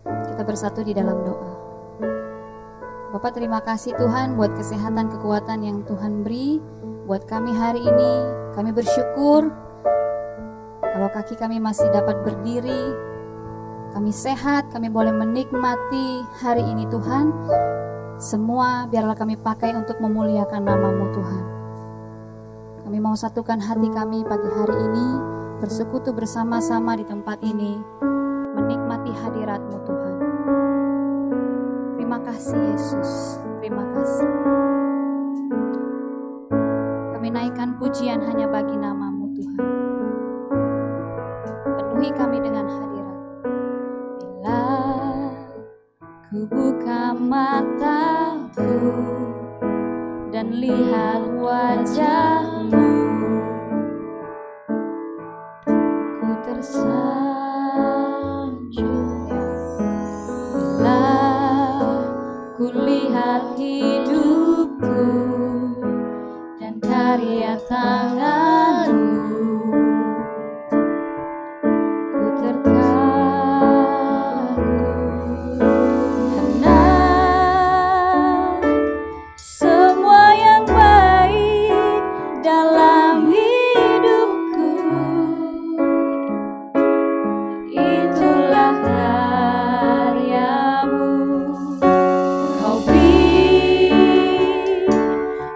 Kita bersatu di dalam doa. Bapak, terima kasih Tuhan buat kesehatan, kekuatan yang Tuhan beri buat kami hari ini. Kami bersyukur kalau kaki kami masih dapat berdiri, kami sehat, kami boleh menikmati hari ini Tuhan. Semua biarlah kami pakai untuk memuliakan nama-Mu Tuhan. Kami mau satukan hati kami pagi hari ini, bersekutu bersama-sama di tempat ini, menikmati hadirat-Mu Tuhan. Terima kasih Yesus, terima kasih. Kami naikkan pujian hanya bagi nama-Mu Tuhan. Penuhi kami dengan hadirat. Bila ku buka mataku dan lihat wajah-Mu, ku tersanjung. Bila ku lihat hidupku dan karya tangan-Mu, ku terkagum karena semua yang baik dalam hidupku, itulah karya-Mu. Kau beri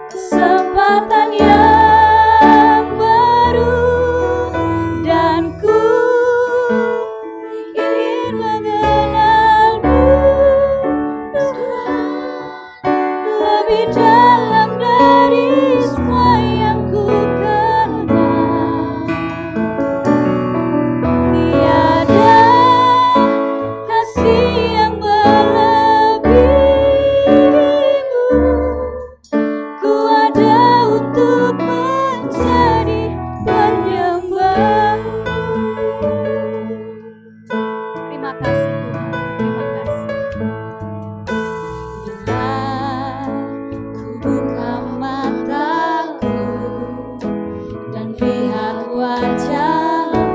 kesempatan yang baru dan ku ingin mengenal-Mu Tuhan lebih dalam dari semua yang ku kenal. Tiada kasih yang melebihi-Mu. Ku ada untuk menjadi penyembah-Mu. Terima kasih Tuhan, terima kasih. Bila ku buka mataku dan lihat wajah-Mu,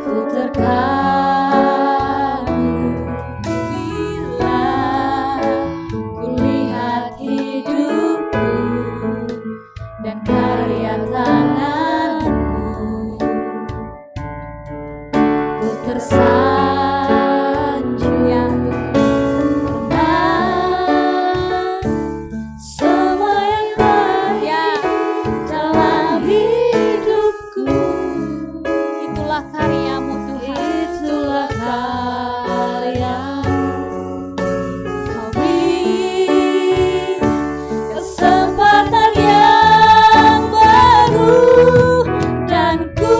ku terkagum. Bila ku lihat hidupku dan karya tangan-Mu, ku tersanjung ya Tuhan. Semua yang baik dalam hidupku, itulah karya-Mu Tuhan, itulah karya-Mu. Kau beri kesempatan yang baru dan ku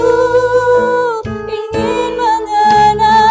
ingin mengenal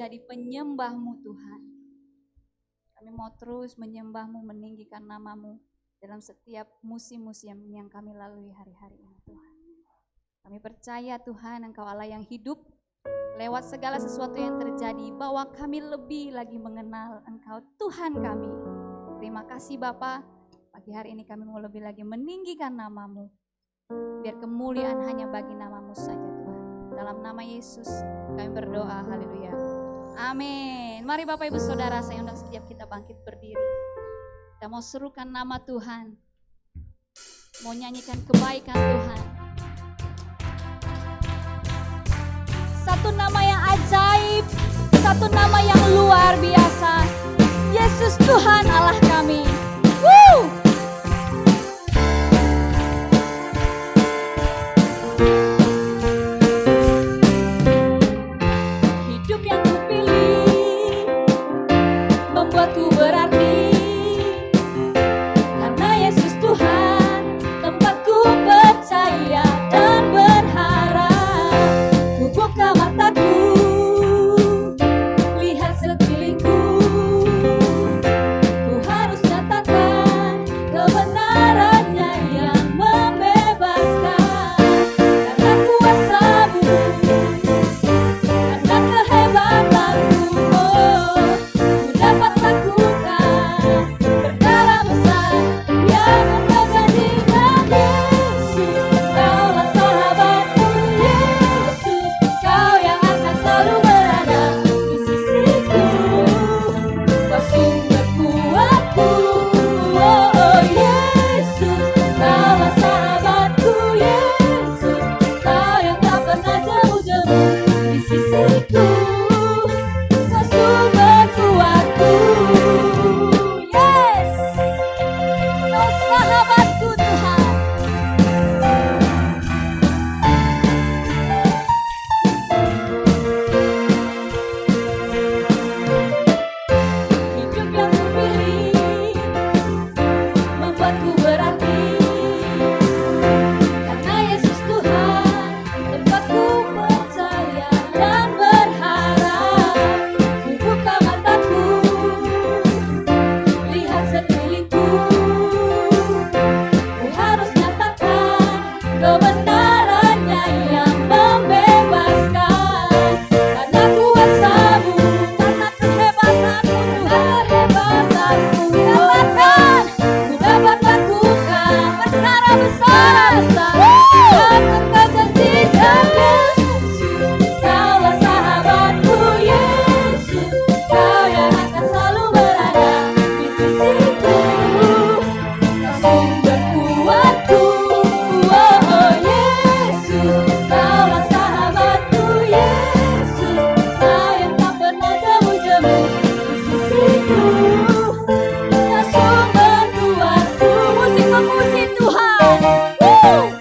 menjadi penyembah-Mu Tuhan. Kami mau terus menyembah-Mu, meninggikan nama-Mu dalam setiap musim-musim yang kami lalui hari-hari ini Tuhan. Kami percaya Tuhan Engkau Allah yang hidup, lewat segala sesuatu yang terjadi, bahwa kami lebih lagi mengenal Engkau Tuhan kami. Terima kasih Bapa, pagi hari ini kami mau lebih lagi meninggikan nama-Mu. Biar kemuliaan hanya bagi nama-Mu saja Tuhan. Dalam nama Yesus kami berdoa, haleluya. Amin. Mari Bapak Ibu Saudara, saya undang setiap kita bangkit berdiri. Kita mau serukan nama Tuhan, mau nyanyikan kebaikan Tuhan. Satu nama yang ajaib, satu nama yang luar biasa. Yesus Tuhan Allah kami. Woo! Hidup yang kupilih membuatku berarti, karena Yesus Tuhan tempatku percaya dan berharap. Ku buka mataku, lihat sekelilingku, ku harus nyatakan kebenarannya yang membebaskan. Karena kuasa-Mu, karena kehebatanmu, oh, ku dapat lakukan perkara besar yang Engkau janjikan. Yesus, Kaulah sahabatku. Yesus, Kau yang akan selalu berada di sisiku. Kau sumber kuatku. Oh, oh Yesus, Kaulah sahabatku. Yesus, Kau yang tak pernah jemu-jemu di sisiku. Kau sumber kuatku. Yes, Kau sahabatku Tuhan. Hidup yang kupilih membuatku berarti, karena Yesus Tuhan tempatku percaya dan berharap. Ku buka mataku, lihat sekelilingku, ku harus nyatakan kebenarannya yang membebaskan. Karena kuasa-Mu, karena kehebatanmu, katakan ku dapat lakukan perkara besar yang Engkau janjikan. Yesus, Kaulah sahabatku. Yesus, Kau yang akan selalu berada di sisiku. Kau sumber kuatku. Oh, oh Yesus, Kaulah sahabatku. Yesus, Kau yang tak pernah jemu-jemu di sisiku. Kau sumber kuatku. Musik memuji Tuhan. Woo!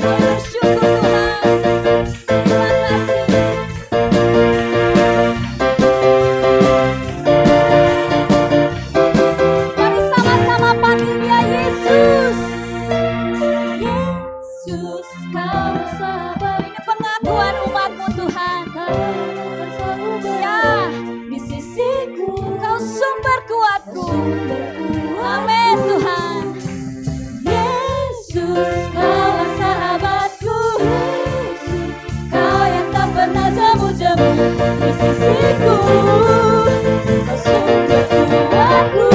Bersyukur Tuhan. Terima kasih. Mari sama-sama panggil Dia Yesus. Yesus, Kau sahabat. Ini pengakuan umat-Mu Tuhan. Ya, di sisiku Kau sumber kuatku. Amin Tuhan. Yesus, Kaulah sahabatku. Yesus, Kau yang tak pernah jemu-jemu di sisiku. Kau sumber kuatku.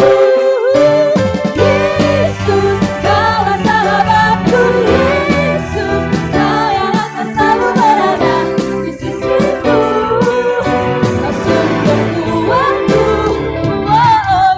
Yesus, Kaulah sahabatku. Yesus, Kau yang akan selalu berada di sisiku. Kau sumber kuatku. Oh, oh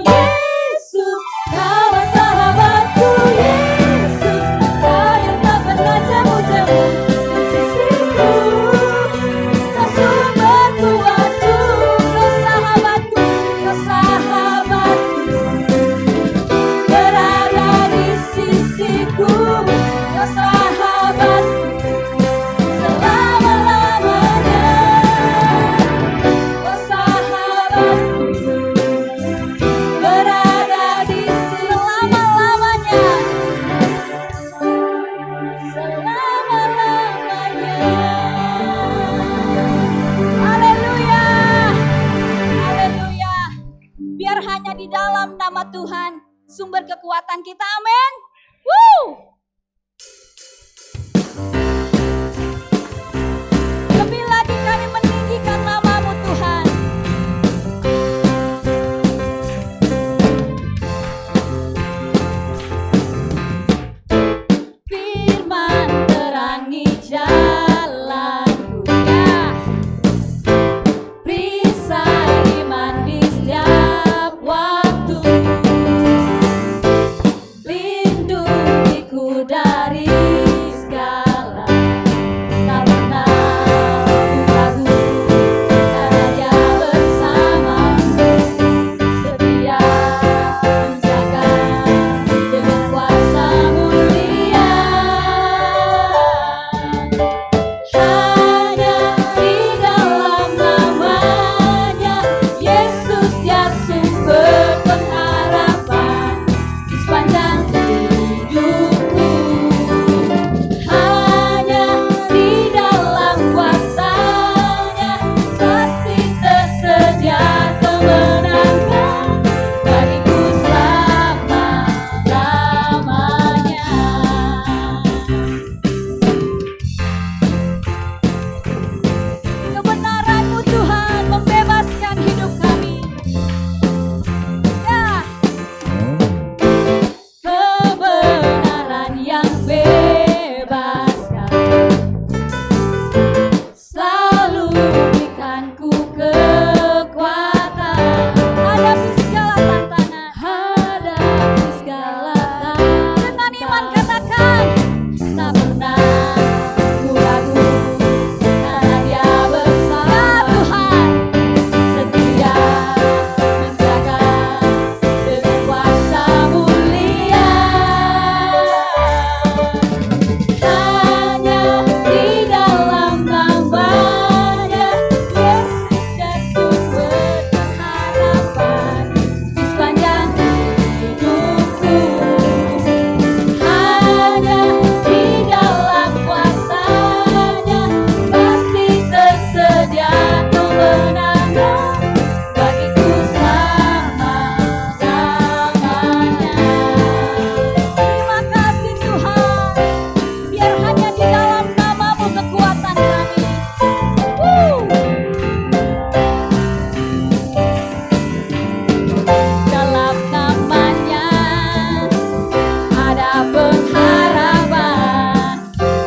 Biar hanya di dalam nama Tuhan sumber kekuatan kita. Amin. Woo! Lebih lagi kami meninggikan nama-Mu Tuhan. Firman terangi jalanku, ya. Perisai iman di setiap waktu. Lindungiku dari segala, tak pernah ku ragu, karena Dia bersamaku, setia menjaga dengan kuasa mulia. Hanya di dalam namanya Yesus, Dia sumber pengharapan di sepanjang hidupku. Hanya di dalam kuasa-Nya pasti tersedia kemenangan bagiku selama-lamanya. Kebenaran-Mu Tuhan membebaskan hidup kami. Ya, kebenaran yang bebaskan selalu berikanku kekuatan hadapi segala tantangan. Hadapi segala tantangan. Dengan iman katakan, tak pernah ku ragu, karena Dia bersama Tuhan, setia menjaga dengan kuasa mulia. Hanya di dalam namanya Yesus, Dia sumber pengharapan di sepanjang hidupku. Hanya di dalam kuasa-Nya pasti tersedia kemenangan bagiku selama-lamanya. Terima kasih Tuhan, biar hanya di dalam nama-Mu kekuatan kami. Dalam namanya ada pengharapan,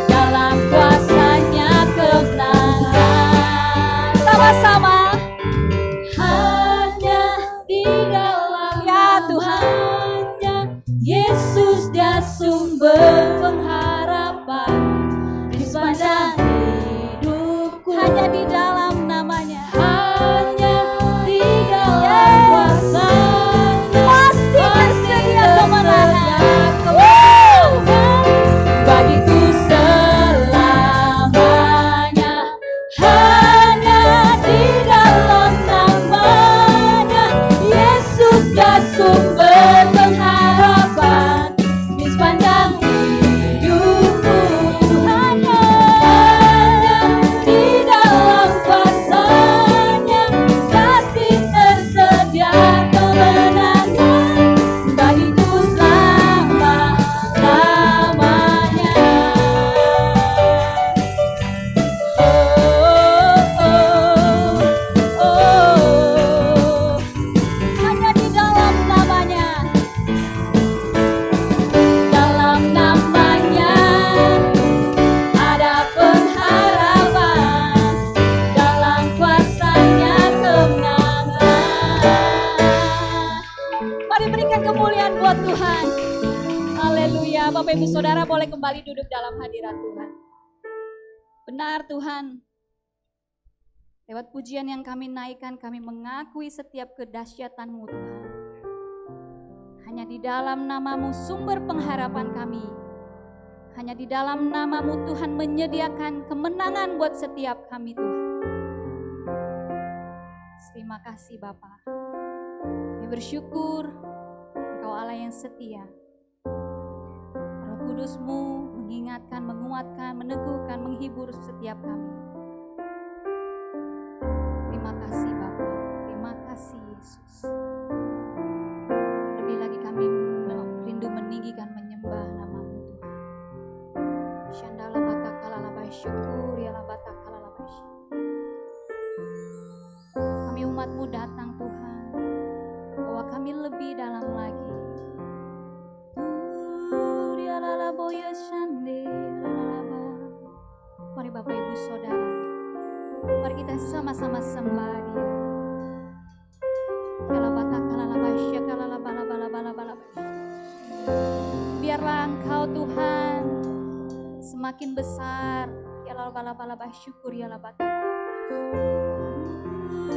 dalam kuasa-Nya kemenangan. Sama-sama. Hanya di dalam Tuhan-Nya Yesus, Dia sumber pengharapan di sepanjang hidupku. Hanya di dalam namanya. Hanya di dalam kuasa-Nya pasti tersedia kemenangan bagiku selamanya. Hanya di dalam namanya Yesus, Dia sumber pengharapan di sepanjang hidupku. Hanya di dalam kuasa-Nya pasti tersedia kemenangan bagiku selama-lamanya. Hanya di dalam namanya. Dalam namanya ada pengharapan, dalam kuasa-Nya kemenangan. Mari berikan kemuliaan buat Tuhan. Haleluya. Bapak Ibu Saudara boleh kembali duduk dalam hadirat Tuhan. Benar Tuhan, lewat pujian yang kami naikkan, kami mengakui setiap kedahsyatan-Mu Tuhan. Hanya di dalam nama-Mu sumber pengharapan kami. Hanya di dalam nama-Mu Tuhan menyediakan kemenangan buat setiap kami Tuhan. Terima kasih Bapa. Kami bersyukur Engkau Allah yang setia. Roh Kudus-Mu mengingatkan, menguatkan, meneguhkan, menghibur setiap kami. Terima kasih Bapa. Terima kasih Yesus. sama-sama sembah Dia. Biarlah Engkau Tuhan semakin besar. Syukur ya labat.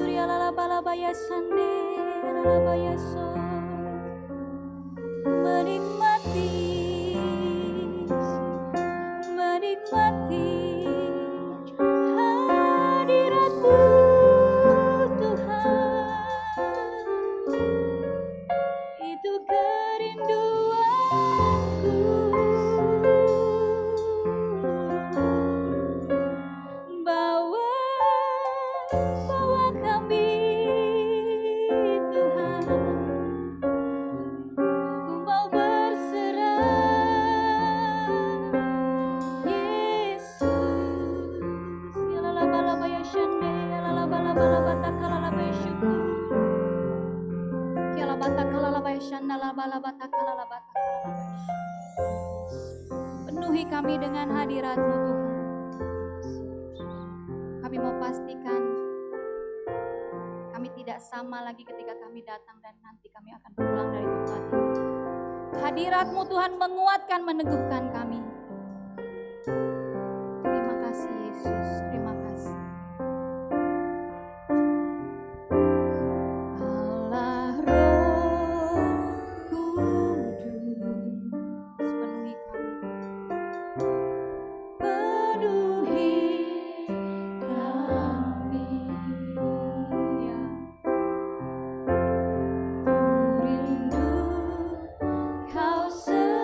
Ya lalabaya sande, lalabaya so. Menikmati hadirat-Mu Tuhan. Itu kerinduanku. Bawa kami Tuhan. Ku mau berserah Yesus. Ya lalabaya shande, ya lalabala takalabaya syukur. Ya labatakalabaya shanda labalabatakalabaya. Penuhi kami dengan hadirat-Mu Tuhan. Kami mau pastikan kami tidak sama lagi ketika kami datang dan nanti kami akan pulang dari tempat ini. Hadirat-Mu Tuhan menguatkan, meneguhkan kami. Terima kasih Yesus, terima kasih. Allah Roh Kudus, penuhi kami. Penuhi kami. Ya. Ku rindu Kau selalu.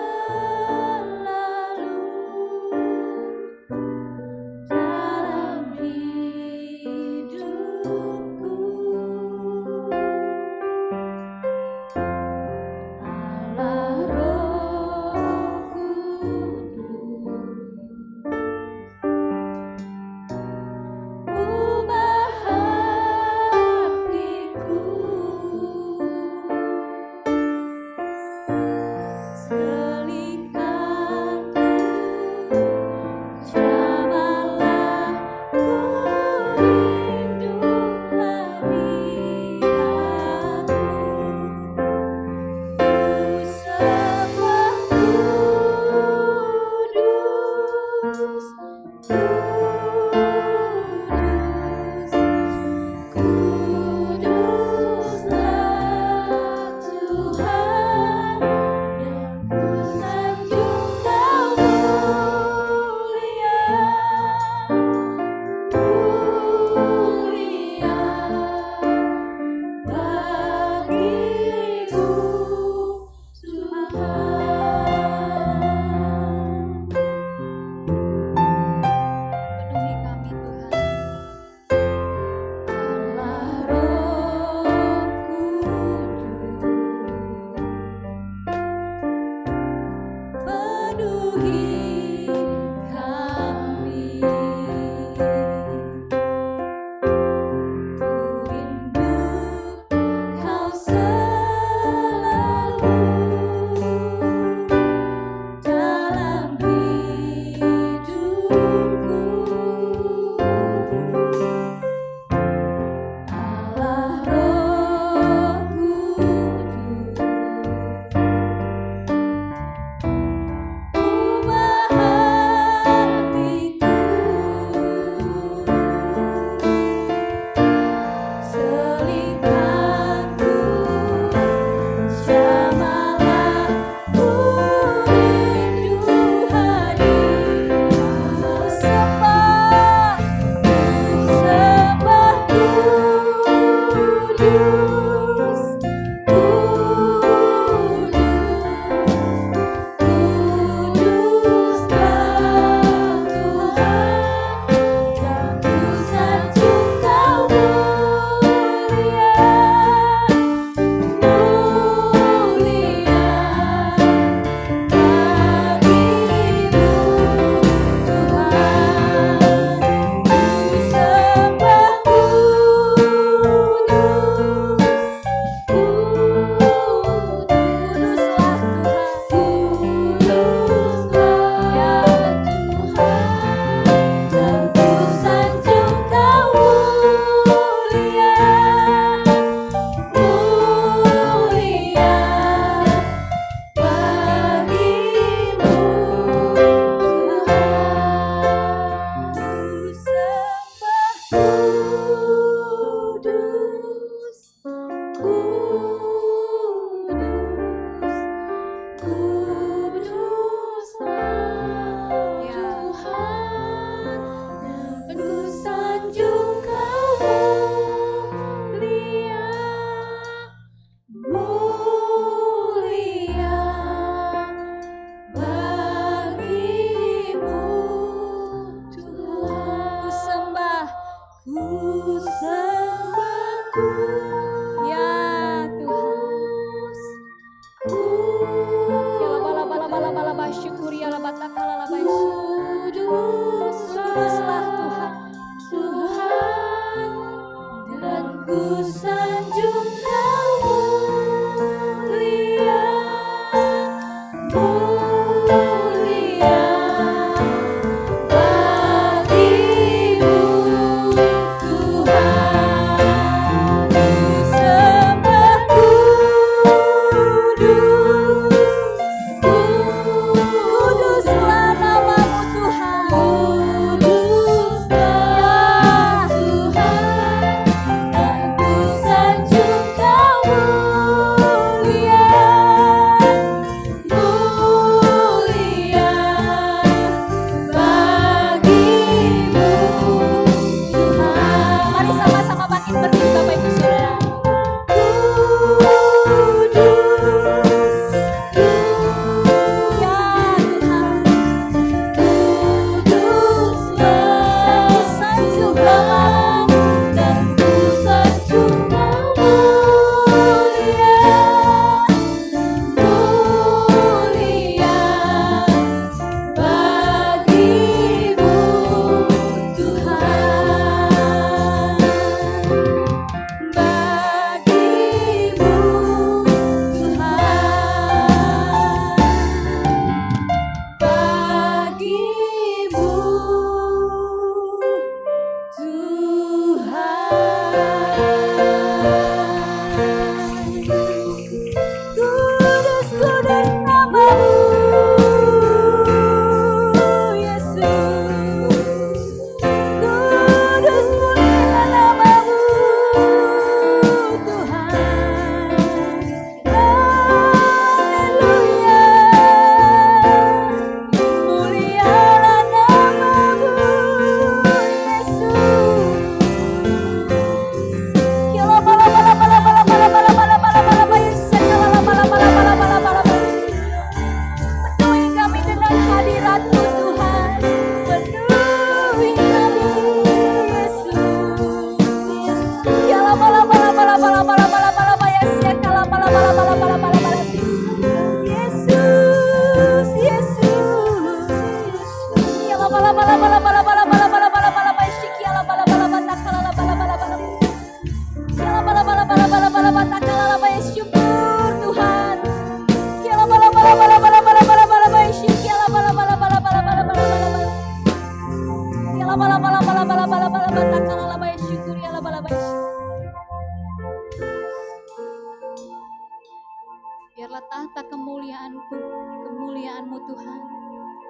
Biarlah tahta kemuliaan-Mu Tuhan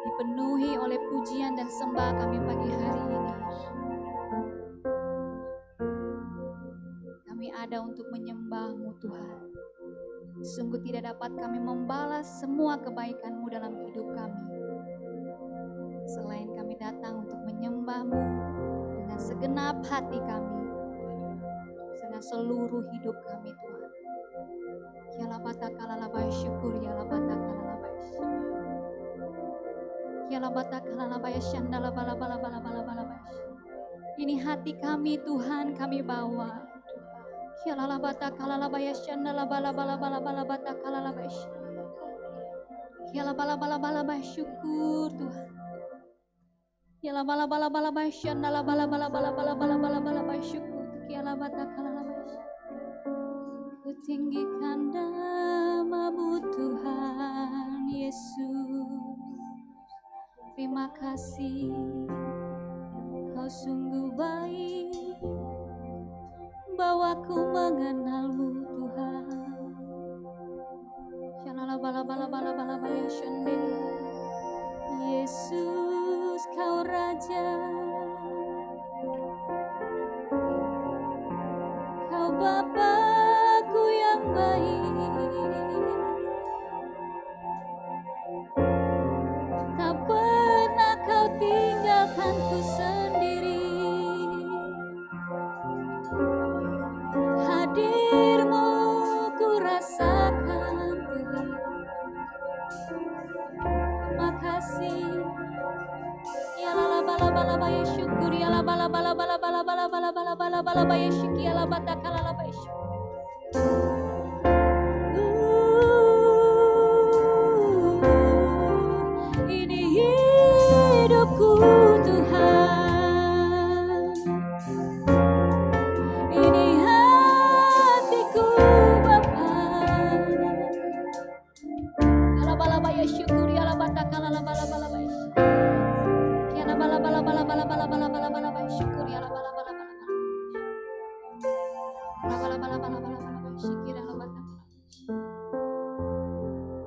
dipenuhi oleh pujian dan sembah kami pagi hari ini. Kami ada untuk menyembah-Mu Tuhan. Sungguh tidak dapat kami membalas semua kebaikan-Mu dalam hidup kami. Selain kami datang untuk menyembah-Mu dengan segenap hati kami, dengan seluruh hidup kami Tuhan. Kialabatakalabai syukur, kialabatakalabai syukur. Kialabatakalabai syandalabalabalabalabalabai. Ini hati kami Tuhan, kami bawa. Kialabatakalabai syandalabalabalabalabalabai. Kialabalabalabai syukur Tuhan. Kialabalabalabai syandalabalabalabalabalabai syukur. Kialabatakalabai. Kutinggikan nama-Mu Tuhan Yesus. Terima kasih, Kau sungguh baik, bahwa ku mengenal-Mu Tuhan. Yesus, Kau Raja, Kau Bapa-Ku yang baik. Tak pernah Kau tinggalkanku sendiri. Hadir-Mu ku rasakan Tuhan. Terima kasih. Ya la bala bala bala syukur, ya la bala bala bala bala bala bala bala bala bala bala syukur, ya la batakala la syukur. Ini hidupku Tuhan, ini hatiku Bapa. Bala-bala syukur ya la batakala la bala-bala ya la bala-bala bala-bala syukur ya la bala-bala bala-bala syukur ya la batakala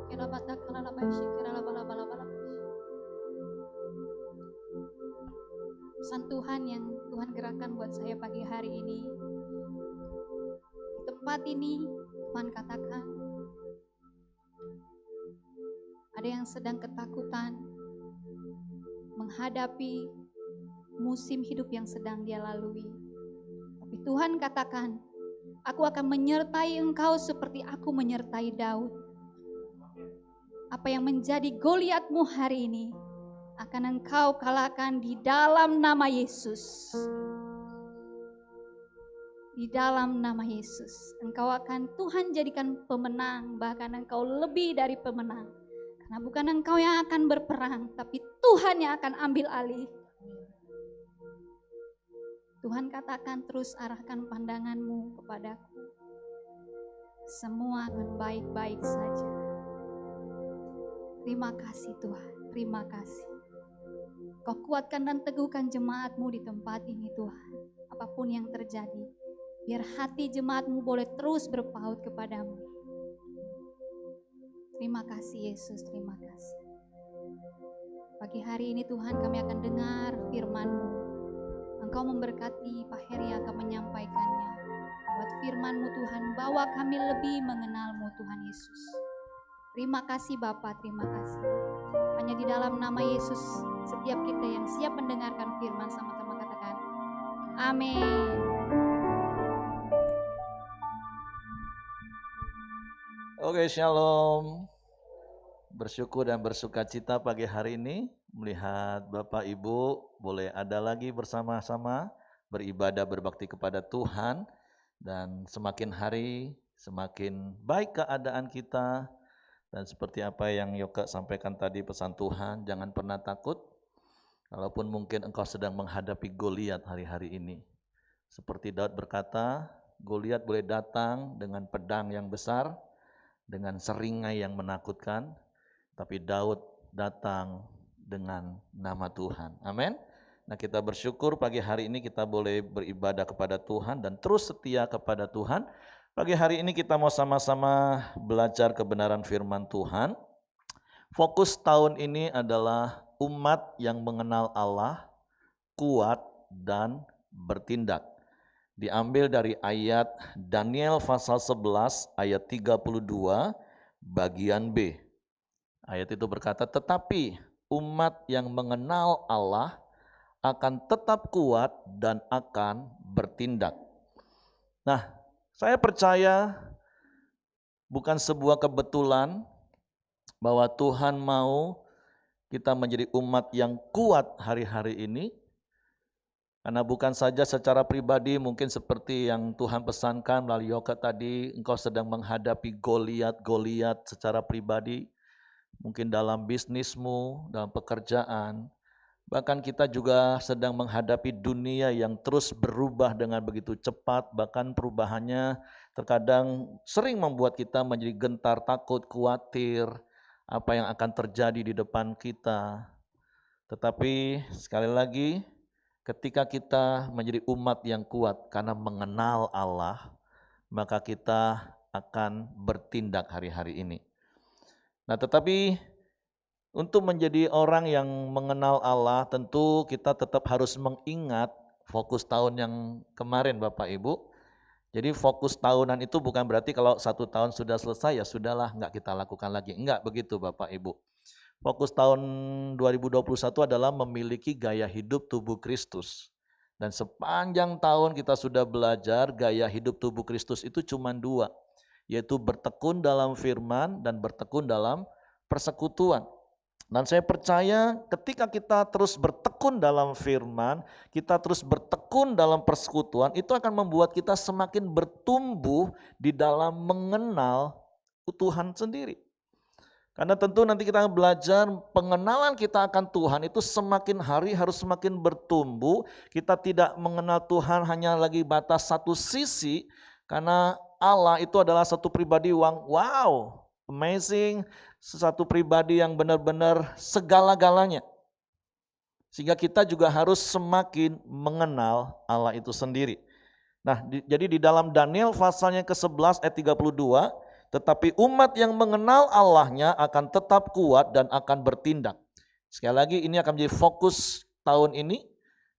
ya la batakala la syukur ya la bala-bala. Pesan Tuhan yang Tuhan gerakkan buat saya pagi hari ini. Di tempat ini Tuhan katakan, ada yang sedang ketakutan menghadapi musim hidup yang sedang dia lalui. Tapi Tuhan katakan, aku akan menyertai engkau seperti aku menyertai Daud. Apa yang menjadi Goliatmu hari ini akan engkau kalahkan di dalam nama Yesus. Di dalam nama Yesus, engkau akan Tuhan jadikan pemenang, bahkan engkau lebih dari pemenang. Karena bukan engkau yang akan berperang, tapi Tuhan yang akan ambil alih. Tuhan katakan, terus arahkan pandanganmu kepadaku. Semua akan baik-baik saja. Terima kasih Tuhan, terima kasih. Kau kuatkan dan teguhkan jemaat-Mu di tempat ini Tuhan. Apapun yang terjadi, biar hati jemaat-Mu boleh terus berpaut kepadamu. Terima kasih Yesus, terima kasih. Pagi hari ini Tuhan kami akan dengar firman-Mu. Engkau memberkati Pak Heri akan menyampaikannya. Buat firman-Mu Tuhan, bawa kami lebih mengenal-Mu Tuhan Yesus. Terima kasih Bapa, terima kasih. Hanya di dalam nama Yesus, setiap kita yang siap mendengarkan firman sama-sama katakan, amin. Oke, shalom. Bersyukur dan bersukacita pagi hari ini melihat Bapak Ibu boleh ada lagi bersama-sama beribadah berbakti kepada Tuhan, dan semakin hari semakin baik keadaan kita. Dan seperti apa yang Yoka sampaikan tadi, pesan Tuhan, jangan pernah takut walaupun mungkin engkau sedang menghadapi Goliat hari-hari ini. Seperti Daud berkata, Goliat boleh datang dengan pedang yang besar, dengan seringai yang menakutkan, tapi Daud datang dengan nama Tuhan. Amin. Nah, kita bersyukur pagi hari ini kita boleh beribadah kepada Tuhan dan terus setia kepada Tuhan. Pagi hari ini kita mau sama-sama belajar kebenaran firman Tuhan. Fokus tahun ini adalah umat yang mengenal Allah, kuat dan bertindak. Diambil dari ayat Daniel pasal 11 ayat 32 bagian B. Ayat itu berkata, tetapi umat yang mengenal Allah akan tetap kuat dan akan bertindak. Nah, saya percaya bukan sebuah kebetulan bahwa Tuhan mau kita menjadi umat yang kuat hari-hari ini. Karena bukan saja secara pribadi mungkin seperti yang Tuhan pesankan melalui Yoga tadi, engkau sedang menghadapi Goliat secara pribadi, mungkin dalam bisnismu, dalam pekerjaan. Bahkan kita juga sedang menghadapi dunia yang terus berubah dengan begitu cepat, bahkan perubahannya terkadang sering membuat kita menjadi gentar, takut, khawatir apa yang akan terjadi di depan kita. Tetapi sekali lagi, ketika kita menjadi umat yang kuat karena mengenal Allah, maka kita akan bertindak hari-hari ini. Nah, tetapi untuk menjadi orang yang mengenal Allah, tentu kita tetap harus mengingat fokus tahun yang kemarin Bapak Ibu. Jadi fokus tahunan itu bukan berarti kalau 1 tahun sudah selesai ya sudahlah nggak kita lakukan lagi. Enggak begitu Bapak Ibu. Fokus tahun 2021 adalah memiliki gaya hidup tubuh Kristus. Dan sepanjang tahun kita sudah belajar gaya hidup tubuh Kristus itu cuma 2. Yaitu bertekun dalam firman dan bertekun dalam persekutuan. Dan saya percaya ketika kita terus bertekun dalam firman, kita terus bertekun dalam persekutuan, itu akan membuat kita semakin bertumbuh di dalam mengenal Tuhan sendiri. Karena tentu nanti kita belajar pengenalan kita akan Tuhan itu semakin hari harus semakin bertumbuh. Kita tidak mengenal Tuhan hanya lagi batas satu sisi, karena Allah itu adalah satu pribadi yang wow, amazing, satu pribadi yang benar-benar segala-galanya. Sehingga kita juga harus semakin mengenal Allah itu sendiri. Nah, jadi di dalam Daniel pasalnya ke-11 ayat 32, tetapi umat yang mengenal Allahnya akan tetap kuat dan akan bertindak. Sekali lagi ini akan menjadi fokus tahun ini.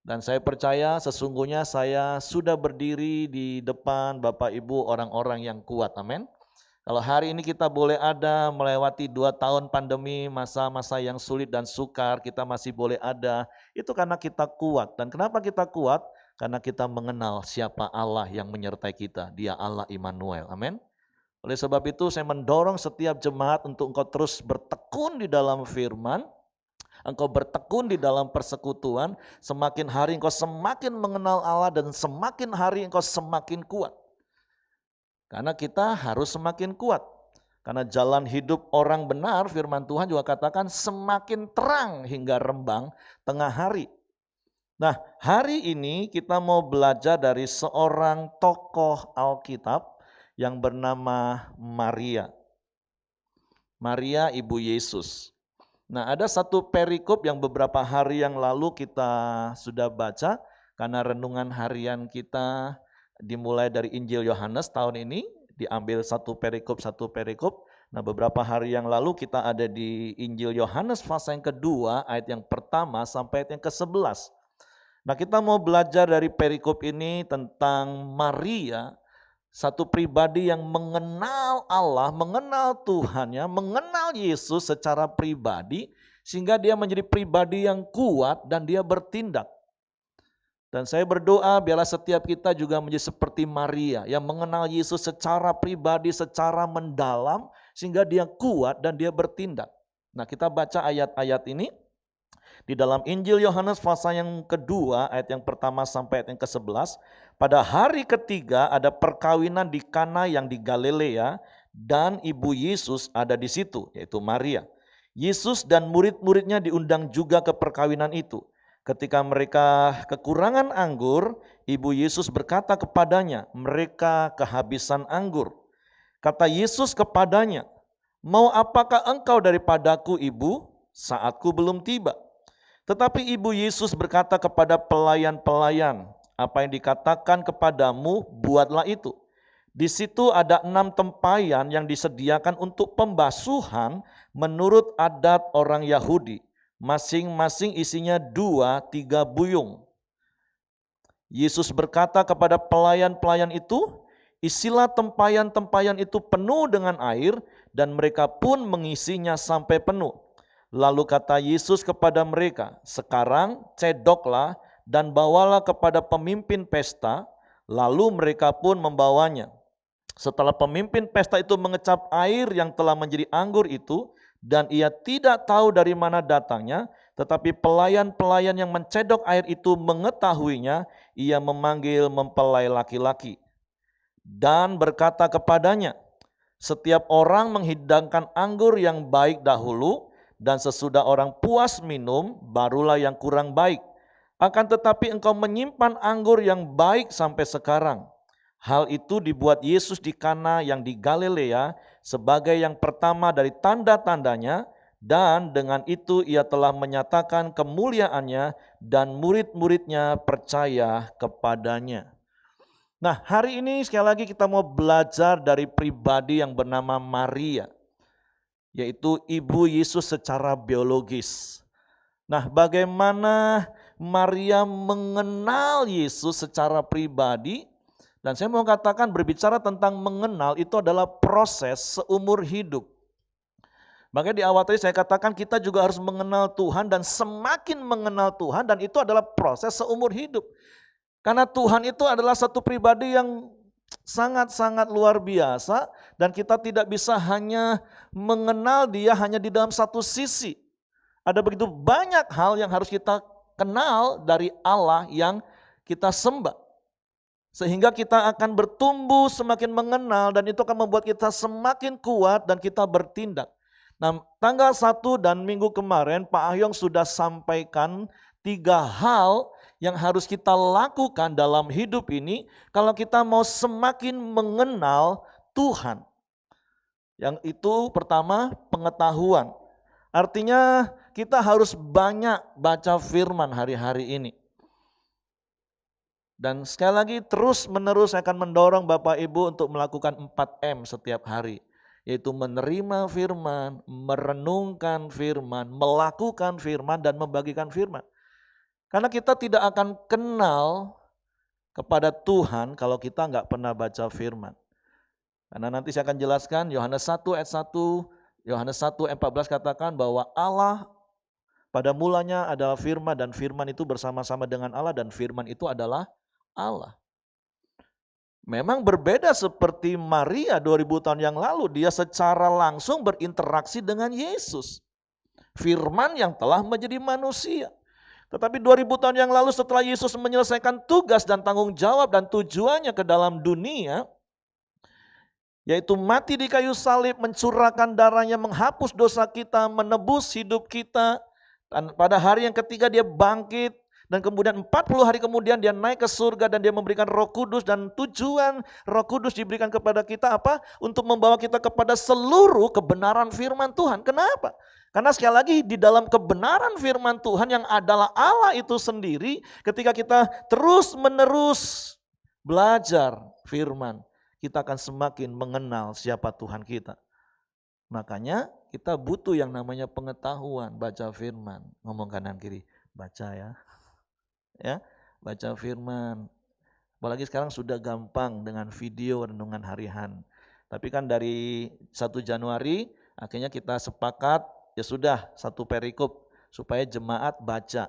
Dan saya percaya sesungguhnya saya sudah berdiri di depan Bapak Ibu orang-orang yang kuat, amin. Kalau hari ini kita boleh ada melewati 2 tahun pandemi, masa-masa yang sulit dan sukar, kita masih boleh ada, itu karena kita kuat. Dan kenapa kita kuat? Karena kita mengenal siapa Allah yang menyertai kita, Dia Allah Immanuel, amin. Oleh sebab itu saya mendorong setiap jemaat untuk engkau terus bertekun di dalam firman, engkau bertekun di dalam persekutuan, semakin hari engkau semakin mengenal Allah dan semakin hari engkau semakin kuat. Karena kita harus semakin kuat. Karena jalan hidup orang benar, firman Tuhan juga katakan semakin terang hingga rembang tengah hari. Nah, hari ini kita mau belajar dari seorang tokoh Alkitab yang bernama Maria. Maria ibu Yesus. Nah, ada satu perikop yang beberapa hari yang lalu kita sudah baca karena renungan harian kita dimulai dari Injil Yohanes tahun ini, diambil satu perikop. Nah, beberapa hari yang lalu kita ada di Injil Yohanes pasal yang kedua, ayat yang pertama sampai ayat yang ke-11. Nah, kita mau belajar dari perikop ini tentang Maria, satu pribadi yang mengenal Allah, mengenal Tuhannya, mengenal Yesus secara pribadi, sehingga dia menjadi pribadi yang kuat dan dia bertindak. Dan saya berdoa biarlah setiap kita juga menjadi seperti Maria yang mengenal Yesus secara pribadi, secara mendalam sehingga dia kuat dan dia bertindak. Nah, kita baca ayat-ayat ini di dalam Injil Yohanes pasal yang kedua ayat yang pertama sampai ayat yang ke-11. Pada hari ketiga ada perkawinan di Kana yang di Galilea dan ibu Yesus ada di situ, yaitu Maria. Yesus dan murid-muridnya diundang juga ke perkawinan itu. Ketika mereka kekurangan anggur, ibu Yesus berkata kepadanya, mereka kehabisan anggur. Kata Yesus kepadanya, mau apakah engkau daripadaku ibu? Saatku belum tiba. Tetapi ibu Yesus berkata kepada pelayan-pelayan, apa yang dikatakan kepadamu, buatlah itu. Di situ ada 6 tempayan yang disediakan untuk pembasuhan menurut adat orang Yahudi. Masing-masing isinya 2-3 buyung. Yesus berkata kepada pelayan-pelayan itu, isilah tempayan-tempayan itu penuh dengan air, dan mereka pun mengisinya sampai penuh. Lalu kata Yesus kepada mereka, sekarang cedoklah dan bawalah kepada pemimpin pesta, lalu mereka pun membawanya. Setelah pemimpin pesta itu mengecap air yang telah menjadi anggur itu, dan ia tidak tahu dari mana datangnya, tetapi pelayan-pelayan yang mencedok air itu mengetahuinya, ia memanggil mempelai laki-laki dan berkata kepadanya, setiap orang menghidangkan anggur yang baik dahulu, dan sesudah orang puas minum, barulah yang kurang baik. Akan tetapi engkau menyimpan anggur yang baik sampai sekarang. Hal itu dibuat Yesus di Kana yang di Galilea sebagai yang pertama dari tanda-tandanya, dan dengan itu ia telah menyatakan kemuliaannya dan murid-muridnya percaya kepadanya. Nah, hari ini sekali lagi kita mau belajar dari pribadi yang bernama Maria, yaitu ibu Yesus secara biologis. Nah, bagaimana Maria mengenal Yesus secara pribadi? Dan saya mau katakan berbicara tentang mengenal itu adalah proses seumur hidup. Makanya di awal tadi saya katakan kita juga harus mengenal Tuhan dan semakin mengenal Tuhan, dan itu adalah proses seumur hidup. Karena Tuhan itu adalah satu pribadi yang sangat-sangat luar biasa, dan kita tidak bisa hanya mengenal Dia hanya di dalam satu sisi. Ada begitu banyak hal yang harus kita kenal dari Allah yang kita sembah. Sehingga kita akan bertumbuh semakin mengenal, dan itu akan membuat kita semakin kuat dan kita bertindak. Nah, tanggal 1 dan minggu kemarin Pak Ahyong sudah sampaikan 3 hal yang harus kita lakukan dalam hidup ini kalau kita mau semakin mengenal Tuhan. Yang itu pertama, pengetahuan. Artinya kita harus banyak baca firman hari-hari ini. Dan sekali lagi terus menerus saya akan mendorong Bapak Ibu untuk melakukan 4M setiap hari. Yaitu menerima firman, merenungkan firman, melakukan firman, dan membagikan firman. Karena kita tidak akan kenal kepada Tuhan kalau kita nggak pernah baca firman. Karena nanti saya akan jelaskan Yohanes 1 ayat 1, Yohanes 1 ayat 14 katakan bahwa Allah pada mulanya adalah firman, dan firman itu bersama-sama dengan Allah, dan firman itu adalah Allah. Memang berbeda seperti Maria 2000 tahun yang lalu, dia secara langsung berinteraksi dengan Yesus. Firman yang telah menjadi manusia. Tetapi 2000 tahun yang lalu setelah Yesus menyelesaikan tugas dan tanggung jawab dan tujuannya ke dalam dunia, yaitu mati di kayu salib, mencurahkan darahnya, menghapus dosa kita, menebus hidup kita, dan pada hari yang ketiga dia bangkit. Dan kemudian 40 hari kemudian dia naik ke surga dan dia memberikan Roh Kudus, dan tujuan Roh Kudus diberikan kepada kita apa? Untuk membawa kita kepada seluruh kebenaran firman Tuhan. Kenapa? Karena sekali lagi di dalam kebenaran firman Tuhan yang adalah Allah itu sendiri, ketika kita terus menerus belajar firman, kita akan semakin mengenal siapa Tuhan kita. Makanya kita butuh yang namanya pengetahuan, baca firman. Ngomong kanan kiri, baca ya. Ya, baca firman. Apalagi sekarang sudah gampang dengan video renungan harian. Tapi kan dari 1 Januari akhirnya kita sepakat, ya sudah 1 perikop supaya jemaat baca.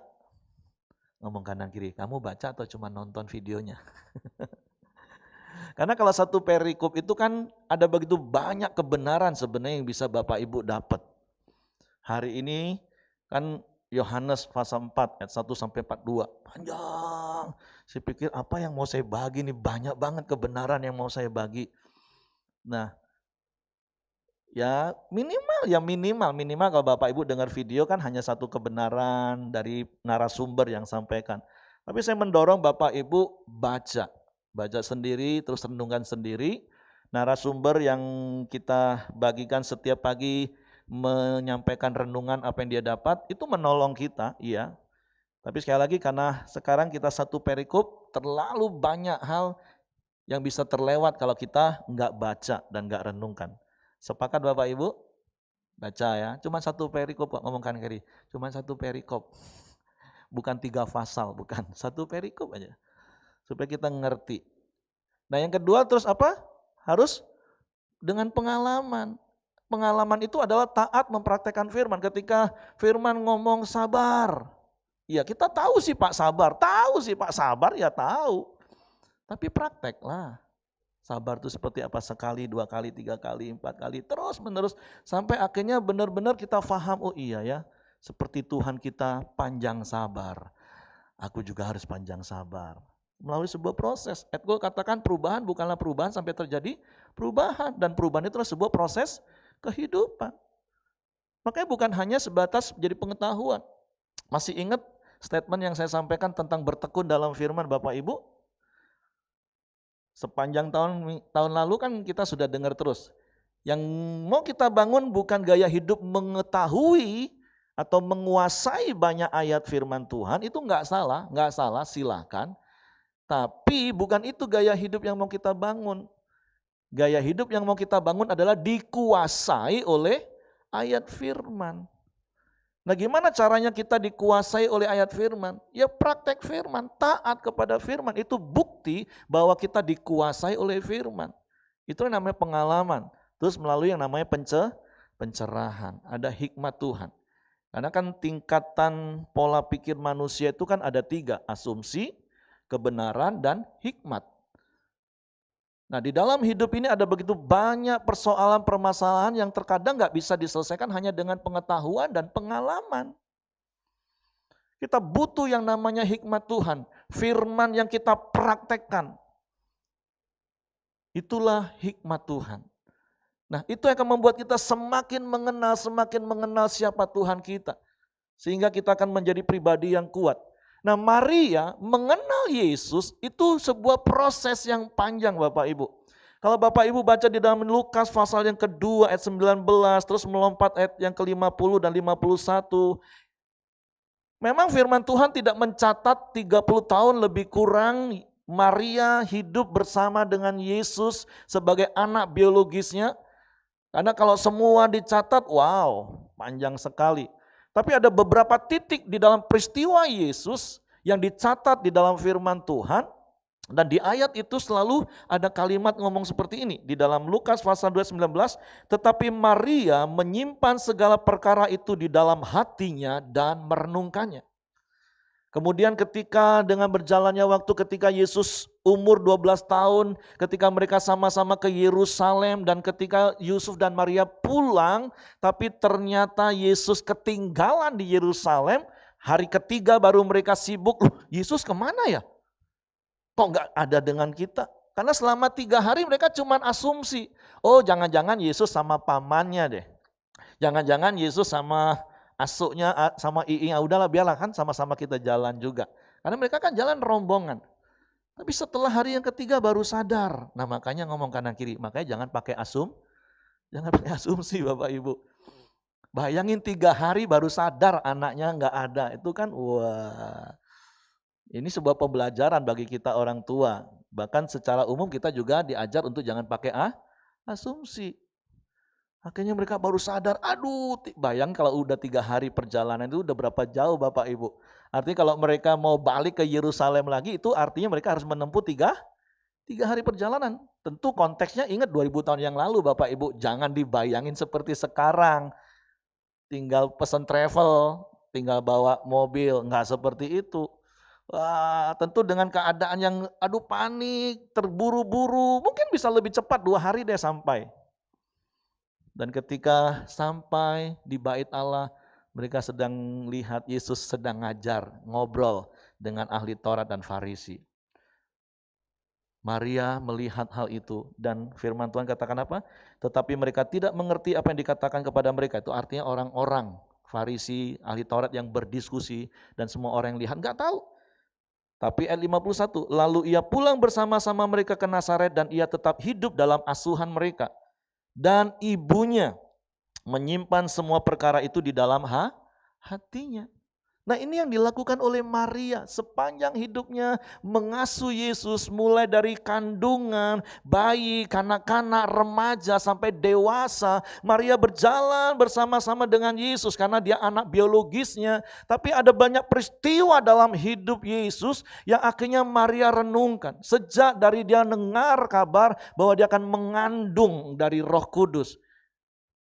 Ngomong kanan kiri, kamu baca atau cuma nonton videonya? Karena kalau 1 perikop itu kan ada begitu banyak kebenaran sebenarnya yang bisa Bapak Ibu dapat. Hari ini kan Yohanes pasal 4 ayat 1 sampai 42. Panjang. Saya pikir apa yang mau saya bagi nih, banyak banget kebenaran yang mau saya bagi. Nah, ya minimal kalau Bapak Ibu dengar video kan hanya 1 kebenaran dari narasumber yang sampaikan. Tapi saya mendorong Bapak Ibu baca sendiri, terus renungkan sendiri. Narasumber yang kita bagikan setiap pagi menyampaikan renungan apa yang dia dapat, itu menolong kita, iya. Tapi sekali lagi karena sekarang kita 1 perikop, terlalu banyak hal yang bisa terlewat kalau kita nggak baca dan nggak renungkan. Sepakat Bapak Ibu? Baca ya, cuma satu perikop kok, ngomongkan kiri, cuma satu perikop. Bukan 3 pasal, bukan, satu perikop aja. Supaya kita ngerti. Nah yang kedua terus apa? Harus dengan pengalaman. Pengalaman itu adalah taat mempraktekkan firman. Ketika firman ngomong sabar, ya kita tahu sih Pak sabar, ya tahu. Tapi prakteklah. Sabar itu seperti apa? Sekali, 2 kali, 3 kali, 4 kali, terus menerus. Sampai akhirnya benar-benar kita paham, oh iya ya, seperti Tuhan kita panjang sabar. Aku juga harus panjang sabar. Melalui sebuah proses. Edgo katakan perubahan bukanlah perubahan sampai terjadi perubahan. Dan perubahan itu adalah sebuah proses kehidupan. Makanya bukan hanya sebatas jadi pengetahuan. Masih ingat statement yang saya sampaikan tentang bertekun dalam firman Bapak Ibu? Sepanjang tahun lalu kan kita sudah dengar terus. Yang mau kita bangun bukan gaya hidup mengetahui atau menguasai banyak ayat firman Tuhan, itu enggak salah, silakan. Tapi bukan itu gaya hidup yang mau kita bangun. Gaya hidup yang mau kita bangun adalah dikuasai oleh ayat firman. Nah gimana caranya kita dikuasai oleh ayat firman? Ya praktek firman, taat kepada firman. Itu bukti bahwa kita dikuasai oleh firman. Itu yang namanya pengalaman. Terus melalui yang namanya pencerahan. Ada hikmat Tuhan. Karena kan tingkatan pola pikir manusia itu kan ada 3. Asumsi, kebenaran, dan hikmat. Nah di dalam hidup ini ada begitu banyak persoalan permasalahan yang terkadang gak bisa diselesaikan hanya dengan pengetahuan dan pengalaman. Kita butuh yang namanya hikmat Tuhan, firman yang kita praktekkan. Itulah hikmat Tuhan. Nah itu yang akan membuat kita semakin mengenal siapa Tuhan kita. Sehingga kita akan menjadi pribadi yang kuat. Nah Maria mengenal Yesus itu sebuah proses yang panjang Bapak Ibu. Kalau Bapak Ibu baca di dalam Lukas pasal yang kedua ayat 19 terus melompat ayat yang ke-50 dan 51. Memang firman Tuhan tidak mencatat 30 tahun lebih kurang Maria hidup bersama dengan Yesus sebagai anak biologisnya. Karena kalau semua dicatat, wow panjang sekali. Tapi ada beberapa titik di dalam peristiwa Yesus yang dicatat di dalam firman Tuhan. Dan di ayat itu selalu ada kalimat ngomong seperti ini. Di dalam Lukas pasal 2:19, tetapi Maria menyimpan segala perkara itu di dalam hatinya dan merenungkannya. Kemudian ketika dengan berjalannya waktu ketika Yesus umur 12 tahun, ketika mereka sama-sama ke Yerusalem dan ketika Yusuf dan Maria pulang, tapi ternyata Yesus ketinggalan di Yerusalem, hari ketiga baru mereka sibuk, Yesus kemana ya? Kok enggak ada dengan kita? Karena selama 3 hari mereka cuma asumsi, oh jangan-jangan Yesus sama pamannya deh, jangan-jangan Yesus sama asuknya sama Iing, udahlah biarlah kan sama-sama kita jalan juga. Karena mereka kan jalan rombongan. Tapi setelah hari yang ketiga baru sadar. Nah makanya ngomong kanan kiri, makanya jangan pakai asumsi Bapak Ibu. Bayangin 3 hari baru sadar anaknya enggak ada, itu kan wah. Ini sebuah pembelajaran bagi kita orang tua. Bahkan secara umum kita juga diajar untuk jangan pakai asumsi. Akhirnya mereka baru sadar, aduh bayang kalau udah 3 hari perjalanan itu udah berapa jauh Bapak Ibu. Artinya kalau mereka mau balik ke Yerusalem lagi itu artinya mereka harus menempuh 3 hari perjalanan. Tentu konteksnya ingat 2000 tahun yang lalu Bapak Ibu, jangan dibayangin seperti sekarang. Tinggal pesan travel, tinggal bawa mobil, enggak seperti itu. Wah, tentu dengan keadaan yang aduh panik, terburu-buru, mungkin bisa lebih cepat 2 hari deh sampai. Dan ketika sampai di bait Allah, mereka sedang lihat Yesus sedang ngajar, ngobrol dengan ahli Taurat dan Farisi. Maria melihat hal itu dan firman Tuhan katakan apa? Tetapi mereka tidak mengerti apa yang dikatakan kepada mereka. Itu artinya orang-orang Farisi, ahli Taurat yang berdiskusi dan semua orang yang lihat enggak tahu. Tapi ayat 51, lalu ia pulang bersama-sama mereka ke Nazaret dan ia tetap hidup dalam asuhan mereka. Dan ibunya menyimpan semua perkara itu di dalam hatinya. Nah, ini yang dilakukan oleh Maria sepanjang hidupnya mengasuh Yesus mulai dari kandungan, bayi, kanak-kanak, remaja sampai dewasa. Maria berjalan bersama-sama dengan Yesus karena dia anak biologisnya. Tapi ada banyak peristiwa dalam hidup Yesus yang akhirnya Maria renungkan. Sejak dari dia dengar kabar bahwa dia akan mengandung dari Roh Kudus.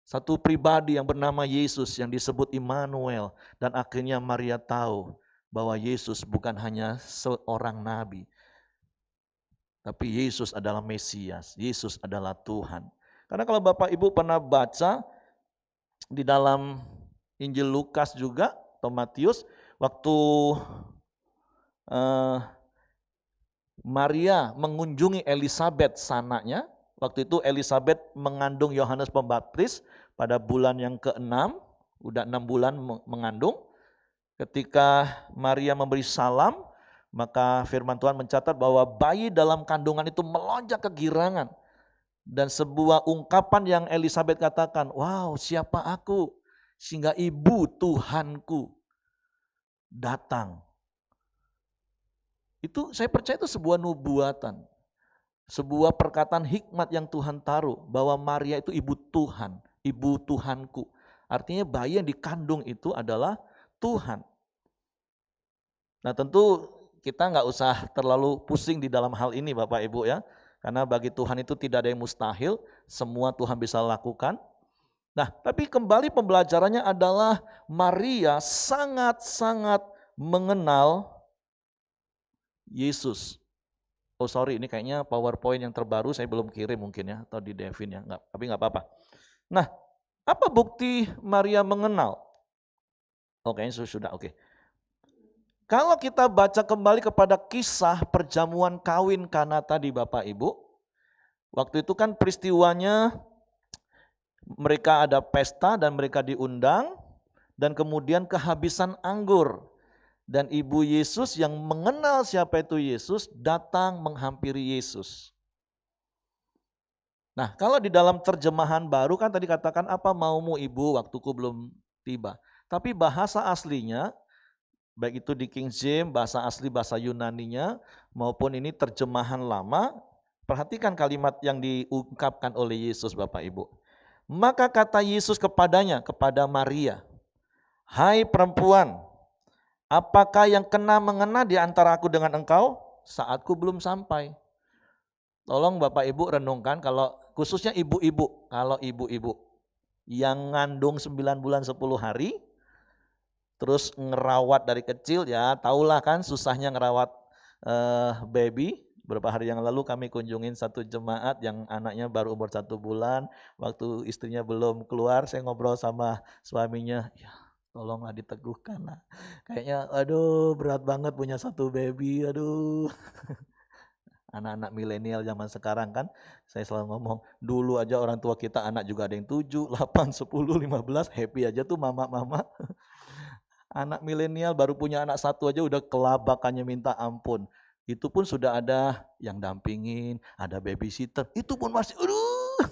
Satu pribadi yang bernama Yesus yang disebut Immanuel. Dan akhirnya Maria tahu bahwa Yesus bukan hanya seorang nabi. Tapi Yesus adalah Mesias, Yesus adalah Tuhan. Karena kalau Bapak Ibu pernah baca di dalam Injil Lukas juga, atau Matius, waktu Maria mengunjungi Elisabet sananya, waktu itu Elisabet mengandung Yohanes Pembaptis pada bulan yang ke-6, udah 6 bulan mengandung. Ketika Maria memberi salam, maka firman Tuhan mencatat bahwa bayi dalam kandungan itu melonjak kegirangan. Dan sebuah ungkapan yang Elisabet katakan, wow, siapa aku sehingga ibu Tuhanku datang. Itu saya percaya itu sebuah nubuatan. Sebuah perkataan hikmat yang Tuhan taruh bahwa Maria itu ibu Tuhan, ibu Tuhanku. Artinya bayi yang dikandung itu adalah Tuhan. Nah, tentu kita nggak usah terlalu pusing di dalam hal ini Bapak Ibu ya. Karena bagi Tuhan itu tidak ada yang mustahil, semua Tuhan bisa lakukan. Nah, tapi kembali pembelajarannya adalah Maria sangat-sangat mengenal Yesus. Oh sorry, ini kayaknya PowerPoint yang terbaru saya belum kirim mungkin ya, atau di Devin ya, tapi nggak apa-apa. Nah, apa bukti Maria mengenal? Oke, sudah oke. Kalau kita baca kembali kepada kisah perjamuan kawin Kana tadi Bapak Ibu, waktu itu kan peristiwanya mereka ada pesta dan mereka diundang, dan kemudian kehabisan anggur. Dan ibu Yesus yang mengenal siapa itu Yesus datang menghampiri Yesus. Nah, kalau di dalam terjemahan baru kan tadi katakan apa maumu ibu, waktuku belum tiba. Tapi bahasa aslinya, baik itu di King James, bahasa asli bahasa Yunaninya, maupun ini terjemahan lama, perhatikan kalimat yang diungkapkan oleh Yesus Bapak Ibu. Maka kata Yesus kepadanya, kepada Maria, hai perempuan, apakah yang kena mengena di antara aku dengan engkau? Saatku belum sampai. Tolong Bapak Ibu renungkan, kalau khususnya ibu-ibu, kalau ibu-ibu yang ngandung 9 bulan 10 hari, terus ngerawat dari kecil, ya tahulah kan susahnya ngerawat baby. Beberapa hari yang lalu kami kunjungin satu jemaat yang anaknya baru umur 1 bulan, waktu istrinya belum keluar, saya ngobrol sama suaminya, ya tolonglah diteguhkan lah. Kayaknya aduh berat banget punya satu baby, aduh. Anak-anak milenial zaman sekarang kan, saya selalu ngomong, dulu aja orang tua kita anak juga ada yang 7, 8, 10, 15, happy aja tuh mama-mama. Anak milenial baru punya anak 1 aja udah kelabakannya minta ampun. Itu pun sudah ada yang dampingin, ada babysitter, itu pun masih aduh.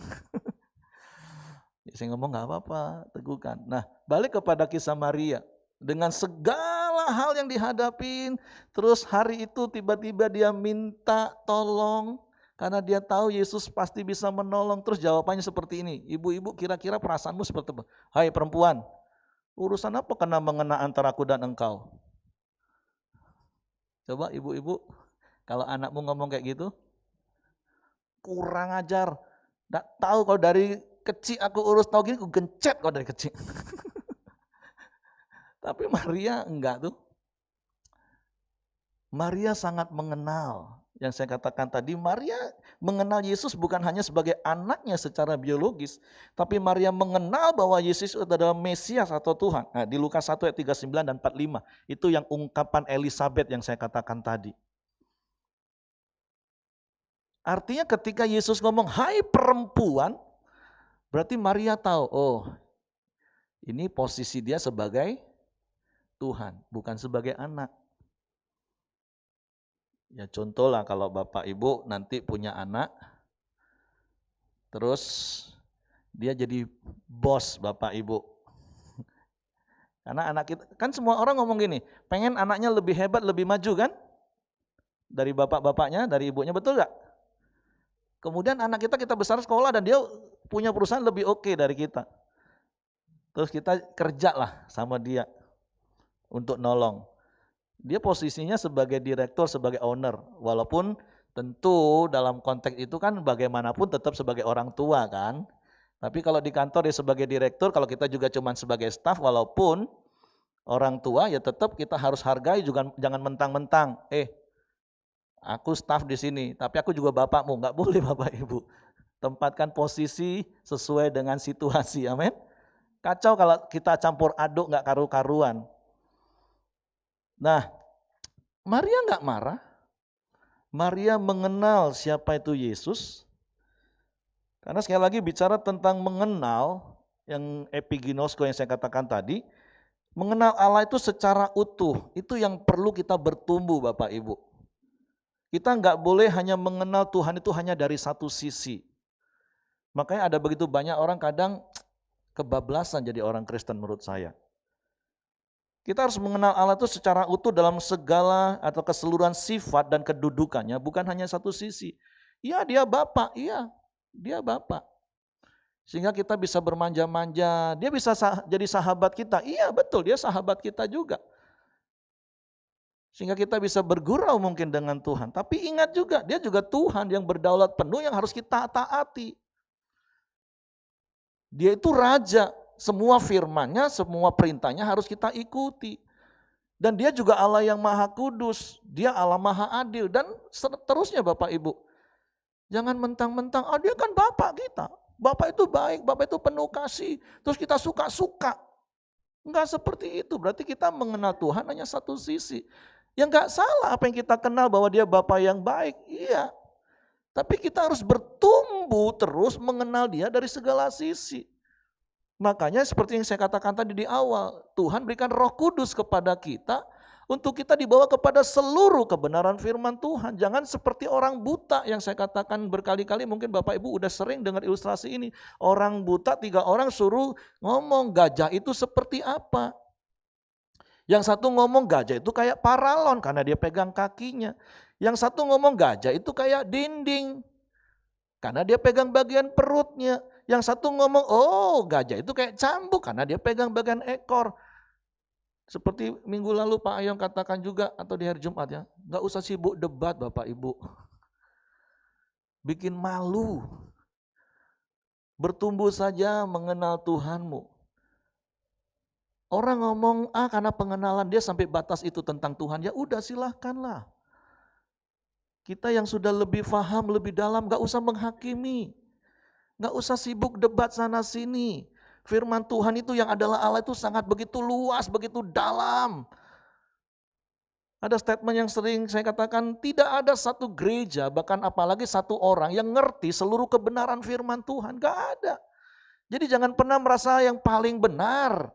Saya ngomong gak apa-apa, teguhkan. Nah, balik kepada kisah Maria. Dengan segala hal yang dihadapin, terus hari itu tiba-tiba dia minta tolong, karena dia tahu Yesus pasti bisa menolong. Terus jawabannya seperti ini, ibu-ibu kira-kira perasaanmu seperti apa? Hai perempuan, urusan apa kena mengena antara aku dan engkau? Coba ibu-ibu, kalau anakmu ngomong kayak gitu, kurang ajar. Nggak tahu kalau dari kecil aku urus, tahu gini aku gencet kok dari kecil. Tapi Maria enggak tuh. Maria sangat mengenal. Yang saya katakan tadi, Maria mengenal Yesus bukan hanya sebagai anaknya secara biologis, tapi Maria mengenal bahwa Yesus adalah Mesias atau Tuhan. Nah, di Lukas 1 ayat 39 dan 45, itu yang ungkapan Elisabet yang saya katakan tadi. Artinya ketika Yesus ngomong, hai perempuan, berarti Maria tahu, oh ini posisi dia sebagai Tuhan, bukan sebagai anak. Ya contoh lah kalau Bapak Ibu nanti punya anak, terus dia jadi bos Bapak Ibu. Karena anak kita, kan semua orang ngomong gini, pengen anaknya lebih hebat, lebih maju kan? Dari bapak-bapaknya, dari ibunya, betul gak? Kemudian anak kita besar sekolah dan dia punya perusahaan lebih oke dari kita. Terus kita kerja lah sama dia untuk nolong. Dia posisinya sebagai direktur, sebagai owner. Walaupun tentu dalam konteks itu kan bagaimanapun tetap sebagai orang tua kan. Tapi kalau di kantor dia sebagai direktur, kalau kita juga cuma sebagai staff, walaupun orang tua ya tetap kita harus hargai, juga jangan mentang-mentang, aku staff di sini, tapi aku juga bapakmu. Nggak boleh Bapak Ibu. Tempatkan posisi sesuai dengan situasi, amin. Kacau kalau kita campur aduk nggak karu-karuan. Nah, Maria nggak marah. Maria mengenal siapa itu Yesus. Karena sekali lagi bicara tentang mengenal, yang epiginosko yang saya katakan tadi, mengenal Allah itu secara utuh, itu yang perlu kita bertumbuh Bapak Ibu. Kita nggak boleh hanya mengenal Tuhan itu hanya dari satu sisi. Makanya ada begitu banyak orang kadang kebablasan jadi orang Kristen menurut saya. Kita harus mengenal Allah itu secara utuh dalam segala atau keseluruhan sifat dan kedudukannya, bukan hanya satu sisi. Iya dia Bapa, iya dia Bapa. Sehingga kita bisa bermanja-manja, dia bisa jadi sahabat kita, iya betul dia sahabat kita juga. Sehingga kita bisa bergurau mungkin dengan Tuhan. Tapi ingat juga, dia juga Tuhan yang berdaulat penuh yang harus kita taati. Dia itu raja, semua firman-Nya, semua perintahnya harus kita ikuti. Dan dia juga Allah yang maha kudus, dia Allah maha adil, dan seterusnya Bapak Ibu. Jangan mentang-mentang, dia kan Bapak kita. Bapak itu baik, Bapak itu penuh kasih, terus kita suka-suka. Enggak seperti itu, berarti kita mengenal Tuhan hanya satu sisi. Ya enggak salah apa yang kita kenal bahwa dia Bapa yang baik, iya. Tapi kita harus bertumbuh terus mengenal dia dari segala sisi. Makanya seperti yang saya katakan tadi di awal, Tuhan berikan Roh Kudus kepada kita untuk kita dibawa kepada seluruh kebenaran firman Tuhan. Jangan seperti orang buta yang saya katakan berkali-kali, mungkin Bapak Ibu udah sering dengar ilustrasi ini. Orang buta 3 orang suruh ngomong gajah itu seperti apa. Yang satu ngomong gajah itu kayak paralon karena dia pegang kakinya. Yang satu ngomong gajah itu kayak dinding karena dia pegang bagian perutnya. Yang satu ngomong, gajah itu kayak cambuk karena dia pegang bagian ekor. Seperti minggu lalu Pak Ayong katakan juga atau di hari Jumat ya, gak usah sibuk debat Bapak Ibu. Bikin malu. Bertumbuh saja mengenal Tuhanmu. Orang ngomong, karena pengenalan dia sampai batas itu tentang Tuhan, ya udah silahkanlah. Kita yang sudah lebih paham, lebih dalam, gak usah menghakimi. Gak usah sibuk debat sana sini. Firman Tuhan itu yang adalah Allah itu sangat begitu luas, begitu dalam. Ada statement yang sering saya katakan, tidak ada satu gereja, bahkan apalagi satu orang yang ngerti seluruh kebenaran firman Tuhan. Gak ada. Jadi jangan pernah merasa yang paling benar.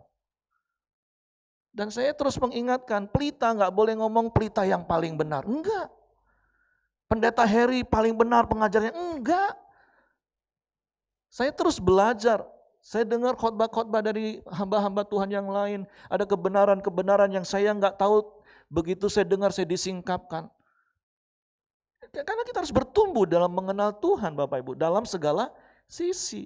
Dan saya terus mengingatkan, pelita gak boleh ngomong pelita yang paling benar. Enggak. Pendeta Heri paling benar pengajarnya, enggak. Saya terus belajar, saya dengar khotbah-khotbah dari hamba-hamba Tuhan yang lain, ada kebenaran-kebenaran yang saya enggak tahu, begitu saya dengar saya disingkapkan. Karena kita harus bertumbuh dalam mengenal Tuhan Bapak Ibu, dalam segala sisi.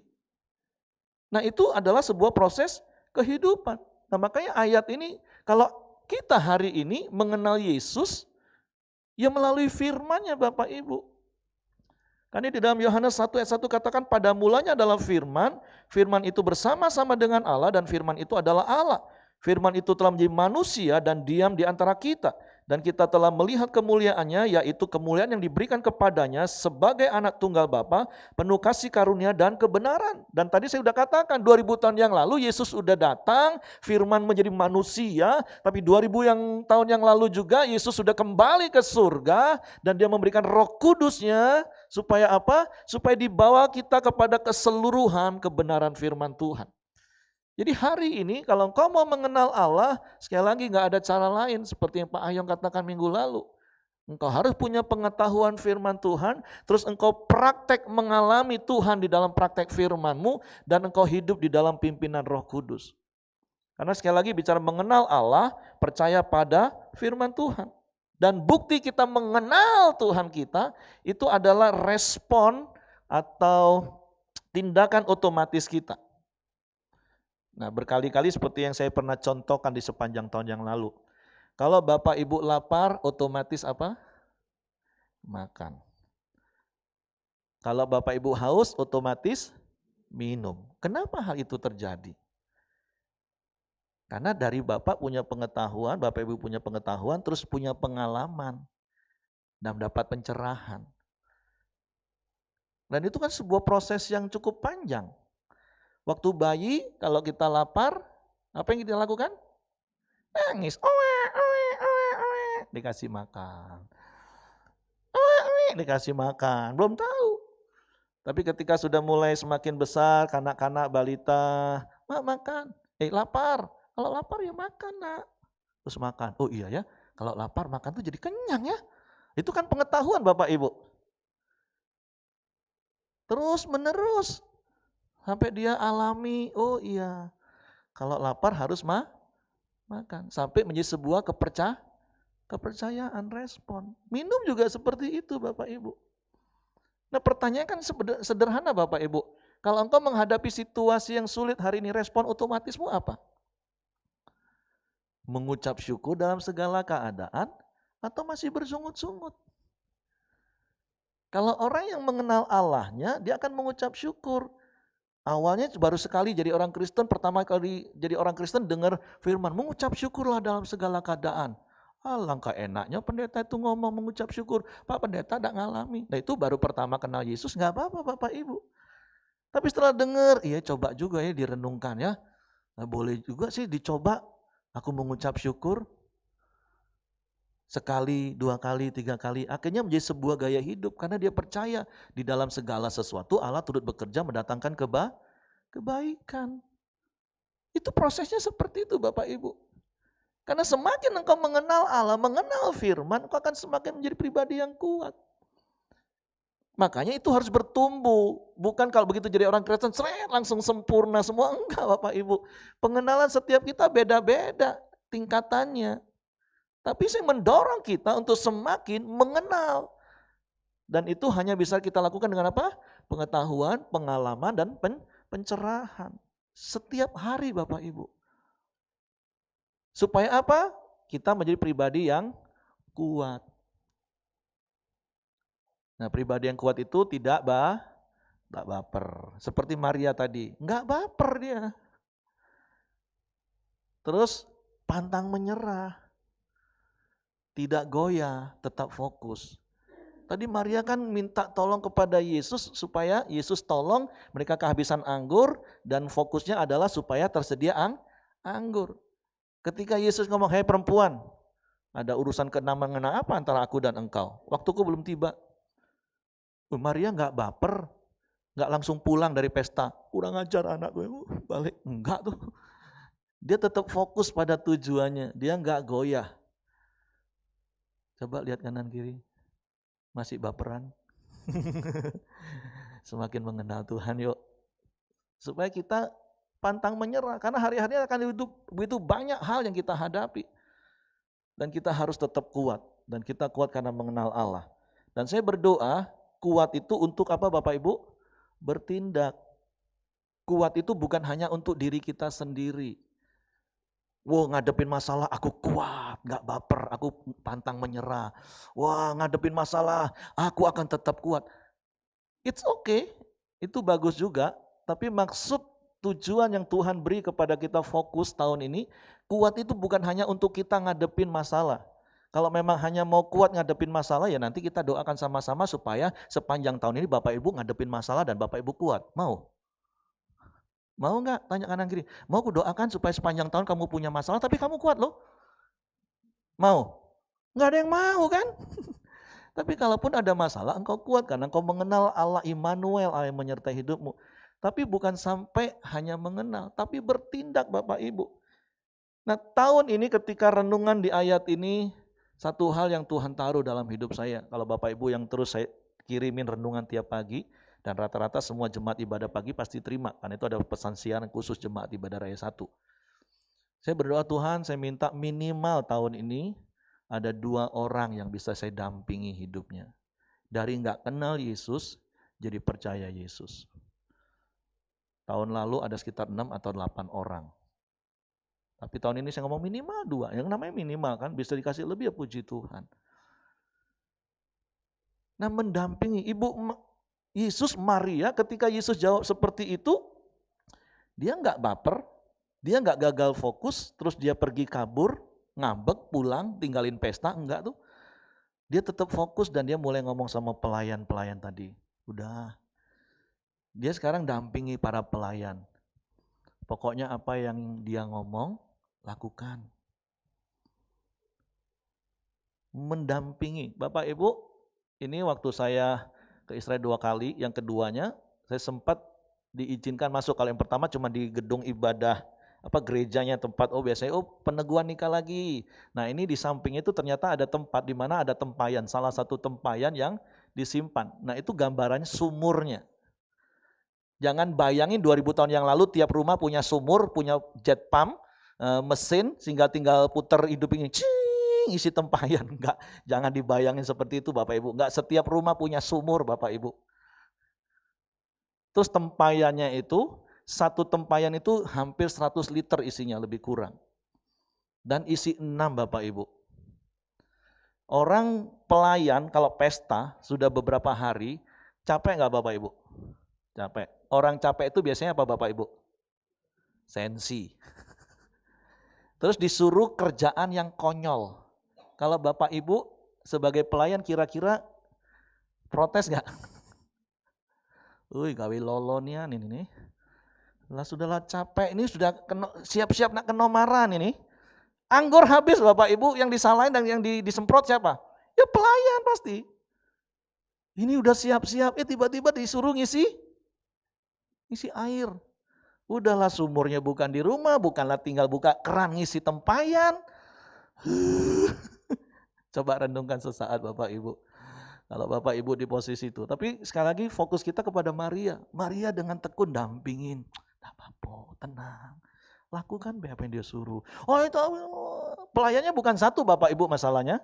Nah itu adalah sebuah proses kehidupan. Nah makanya ayat ini, kalau kita hari ini mengenal Yesus, ya melalui firman-Nya Bapak Ibu. Karena di dalam Yohanes 1 ayat 1 katakan pada mulanya adalah firman, firman itu bersama-sama dengan Allah dan firman itu adalah Allah. Firman itu telah menjadi manusia dan diam di antara kita. Dan kita telah melihat kemuliaannya, yaitu kemuliaan yang diberikan kepadanya sebagai anak tunggal Bapa, penuh kasih karunia dan kebenaran. Dan tadi saya sudah katakan 2000 tahun yang lalu Yesus sudah datang, firman menjadi manusia, tapi 2000 tahun yang lalu juga Yesus sudah kembali ke surga dan dia memberikan Roh Kudusnya supaya apa? Supaya dibawa kita kepada keseluruhan kebenaran firman Tuhan. Jadi hari ini kalau engkau mau mengenal Allah, sekali lagi gak ada cara lain seperti yang Pak Ayong katakan minggu lalu. Engkau harus punya pengetahuan firman Tuhan, terus engkau praktek mengalami Tuhan di dalam praktek firman-Mu, dan engkau hidup di dalam pimpinan Roh Kudus. Karena sekali lagi bicara mengenal Allah, percaya pada firman Tuhan. Dan bukti kita mengenal Tuhan kita, itu adalah respon atau tindakan otomatis kita. Nah, berkali-kali seperti yang saya pernah contohkan di sepanjang tahun yang lalu. Kalau Bapak Ibu lapar, otomatis apa? Makan. Kalau Bapak Ibu haus, otomatis minum. Kenapa hal itu terjadi? Karena dari Bapak punya pengetahuan, Bapak Ibu punya pengetahuan, terus punya pengalaman dan dapat pencerahan. Dan itu kan sebuah proses yang cukup panjang. Waktu bayi, kalau kita lapar, apa yang kita lakukan? Nangis, owe, owe, owe, owe. Dikasih makan. Owe, owe, dikasih makan, belum tahu. Tapi ketika sudah mulai semakin besar, kanak-kanak, balita, mak makan, lapar. Kalau lapar ya makan nak. Terus makan, oh iya ya, kalau lapar makan tuh jadi kenyang ya. Itu kan pengetahuan Bapak Ibu. Terus menerus, sampai dia alami, oh iya, kalau lapar harus makan. Sampai menjadi sebuah kepercayaan, respon. Minum juga seperti itu Bapak Ibu. Nah pertanyaan kan sederhana Bapak Ibu. Kalau engkau menghadapi situasi yang sulit hari ini, respon otomatismu apa? Mengucap syukur dalam segala keadaan atau masih bersungut-sungut? Kalau orang yang mengenal Allahnya, dia akan mengucap syukur. Awalnya baru sekali jadi orang Kristen, pertama kali jadi orang Kristen dengar firman, mengucap syukurlah dalam segala keadaan. Alangkah enaknya pendeta itu ngomong mengucap syukur. Pak pendeta tidak ngalami. Nah itu baru pertama kenal Yesus, nggak apa-apa Bapak Ibu. Tapi setelah dengar, iya coba juga ya direnungkan ya. Nah, boleh juga sih dicoba, aku mengucap syukur. Sekali, 2 kali, 3 kali. Akhirnya menjadi sebuah gaya hidup. Karena dia percaya di dalam segala sesuatu Allah turut bekerja mendatangkan kebaikan. Itu prosesnya seperti itu Bapak Ibu. Karena semakin engkau mengenal Allah, mengenal firman, engkau akan semakin menjadi pribadi yang kuat. Makanya itu harus bertumbuh. Bukan kalau begitu jadi orang Kristen, langsung sempurna semua. Enggak Bapak Ibu. Pengenalan setiap kita beda-beda tingkatannya. Tapi saya mendorong kita untuk semakin mengenal. Dan itu hanya bisa kita lakukan dengan apa? Pengetahuan, pengalaman, dan pencerahan. Setiap hari Bapak Ibu. Supaya apa? Kita menjadi pribadi yang kuat. Nah pribadi yang kuat itu tidak baper. Seperti Maria tadi, enggak baper dia. Terus pantang menyerah. Tidak goyah, tetap fokus. Tadi Maria kan minta tolong kepada Yesus supaya Yesus tolong, mereka kehabisan anggur dan fokusnya adalah supaya tersedia anggur. Ketika Yesus ngomong, "Hei perempuan, ada urusan kena-mengena apa antara aku dan engkau? Waktuku belum tiba." Maria enggak baper, enggak langsung pulang dari pesta. Kurang ajar anak gue, balik. Enggak tuh. Dia tetap fokus pada tujuannya, dia enggak goyah. Coba lihat kanan kiri, masih baperan. Semakin mengenal Tuhan yuk. Supaya kita pantang menyerah, karena hari-hari akan begitu banyak hal yang kita hadapi. Dan kita harus tetap kuat, dan kita kuat karena mengenal Allah. Dan saya berdoa, kuat itu untuk apa Bapak Ibu? Bertindak. Kuat itu bukan hanya untuk diri kita sendiri. Wah ngadepin masalah aku kuat, gak baper, aku pantang menyerah. Wah ngadepin masalah, aku akan tetap kuat. It's okay, itu bagus juga. Tapi maksud tujuan yang Tuhan beri kepada kita fokus tahun ini, kuat itu bukan hanya untuk kita ngadepin masalah. Kalau memang hanya mau kuat ngadepin masalah, ya nanti kita doakan sama-sama supaya sepanjang tahun ini Bapak Ibu ngadepin masalah dan Bapak Ibu kuat. Mau? Mau enggak? Tanya kanan kiri. Mau aku doakan supaya sepanjang tahun kamu punya masalah tapi kamu kuat loh. Mau? Enggak ada yang mau kan? Tapi kalaupun ada masalah engkau kuat karena engkau mengenal Allah Immanuel, Allah yang menyertai hidupmu. Tapi bukan sampai hanya mengenal, tapi bertindak Bapak Ibu. Nah tahun ini ketika renungan di ayat ini, satu hal yang Tuhan taruh dalam hidup saya. Kalau Bapak Ibu yang terus saya kirimin renungan tiap pagi, dan rata-rata semua jemaat ibadah pagi pasti terima, karena itu ada pesan siaran khusus jemaat ibadah raya 1. Saya berdoa, Tuhan, saya minta minimal tahun ini ada 2 orang yang bisa saya dampingi hidupnya. Dari nggak kenal Yesus, jadi percaya Yesus. Tahun lalu ada sekitar 6 atau 8 orang. Tapi tahun ini saya ngomong minimal 2. Yang namanya minimal kan, bisa dikasih lebih ya puji Tuhan. Nah, mendampingi Yesus, Maria, ketika Yesus jawab seperti itu, dia nggak baper, dia nggak gagal fokus, terus dia pergi kabur, ngambek, pulang, tinggalin pesta, enggak tuh. Dia tetap fokus dan dia mulai ngomong sama pelayan-pelayan tadi. Udah, dia sekarang dampingi para pelayan. Pokoknya apa yang dia ngomong, lakukan. Mendampingi. Bapak Ibu, ini waktu saya ke Israel 2 kali, yang keduanya saya sempat diizinkan masuk. Kalau yang pertama cuma di gedung ibadah, gerejanya tempat, biasanya peneguhan nikah lagi. Nah ini di samping itu ternyata ada tempat di mana ada tempayan, salah satu tempayan yang disimpan. Nah itu gambarannya sumurnya. Jangan bayangin 2000 tahun yang lalu tiap rumah punya sumur, punya jet pump, mesin sehingga tinggal puter hidupin isi tempayan. Enggak, jangan dibayangin seperti itu Bapak Ibu. Enggak setiap rumah punya sumur Bapak Ibu. Terus tempayannya itu, satu tempayan itu hampir 100 liter isinya, lebih kurang. Dan isi 6 Bapak Ibu. Orang pelayan kalau pesta sudah beberapa hari, capek enggak Bapak Ibu? Capek. Orang capek itu biasanya apa Bapak Ibu? Sensi. Terus disuruh kerjaan yang konyol. Kalau Bapak Ibu sebagai pelayan kira-kira protes gak? Gawe lolonnya ini. Lah sudahlah capek, ini sudah siap-siap nak kenomaran ini. Anggur habis Bapak Ibu, yang disalahin dan yang disemprot siapa? Ya pelayan pasti. Ini udah siap-siap, tiba-tiba disuruh ngisi air. Udahlah sumurnya bukan di rumah, bukanlah tinggal buka keran ngisi tempayan. Coba renungkan sesaat Bapak Ibu. Kalau Bapak Ibu di posisi itu. Tapi sekali lagi fokus kita kepada Maria. Maria dengan tekun dampingin. Tidak apa-apa, tenang. Lakukan apa yang dia suruh. Itu pelayannya bukan satu Bapak Ibu masalahnya.